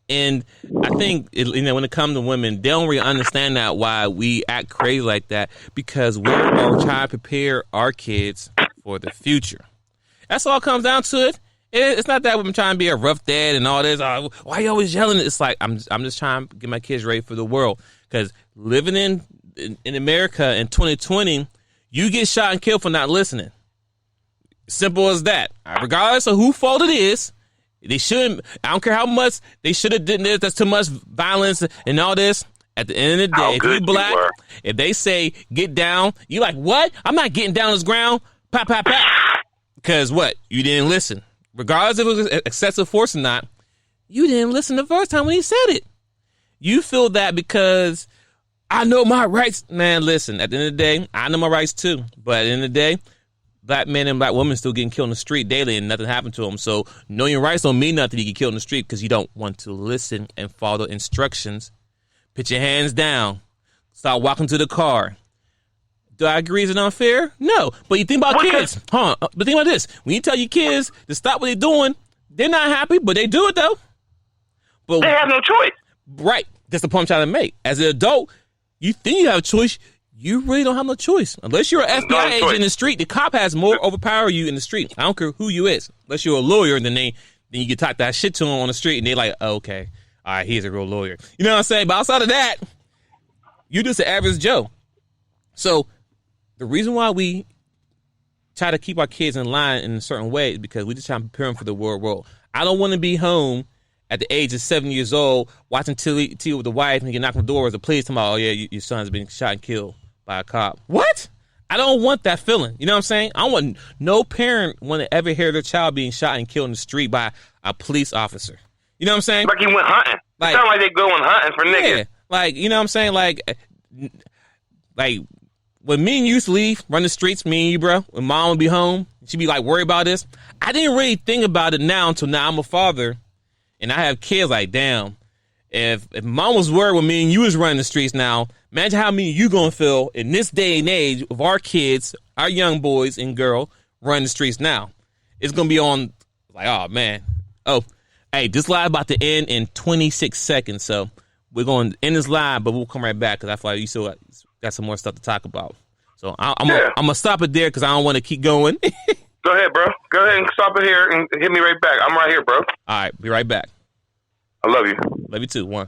And I think, when it comes to women, they don't really understand that why we act crazy like that, because we're trying to prepare our kids for the future. That's all it comes down to it. It's not that I'm trying to be a rough dad and all this. Oh, why are you always yelling? It's like I'm just trying to get my kids ready for the world. Because living in America in 2020, you get shot and killed for not listening. Simple as that. Regardless of whose fault it is, they shouldn't. I don't care how much they should have done this. That's too much violence and all this. At the end of the day, if you black, if they say get down, you like, what? I'm not getting down on this ground. Pop, pop, pop. Because what? You didn't listen. Regardless if it was excessive force or not, you didn't listen the first time when he said it. You feel that because I know my rights. Man, listen, at the end of the day, I know my rights too. But at the end of the day, black men and black women still getting killed in the street daily and nothing happened to them. So knowing your rights don't mean nothing if you get killed in the street because you don't want to listen and follow instructions. Put your hands down. Start walking to the car. Do I agree? Is it unfair? No. But you think about kids. But think about this. When you tell your kids to stop what they're doing, they're not happy, but they do it though. But they have no choice. Right. That's the point I'm trying to make. As an adult, you think you have a choice. You really don't have no choice. Unless you're an FBI agent in the street, the cop has more overpower you in the street. I don't care who you is. Unless you're a lawyer, then you can talk that shit to them on the street, and they're like, oh, okay, all right, he's a real lawyer. You know what I'm saying? But outside of that, you're just an average Joe. So the reason why we try to keep our kids in line in a certain way is because we just try to prepare them for the world. I don't want to be home at the age of 7 years old, watching TV with the wife, and you knock on the door with the police, talking about, oh yeah, your son's been shot and killed by a cop. What? I don't want that feeling. You know what I'm saying? I don't want no parent want to ever hear their child being shot and killed in the street by a police officer. You know what I'm saying? Like he went hunting. It sounds like they going hunting for niggas. Yeah, like, you know what I'm saying? Like when me and you used to leave, run the streets, me and you, bro, when mom would be home, she'd be like worried about this. I didn't really think about it now until now I'm a father and I have kids. Like, damn, if mom was worried when me and you was running the streets now, imagine how me and you gonna feel in this day and age of our kids, our young boys and girl running the streets now. It's gonna be on like, oh man. Oh, hey, this live about to end in 26 seconds, so we're going to end this live, but we'll come right back because I feel like you still got some more stuff to talk about. So I'm gonna stop it there because I don't want to keep going. Go ahead, bro. Go ahead and stop it here and hit me right back. I'm right here, bro. All right, be right back. I love you. Love you too. One.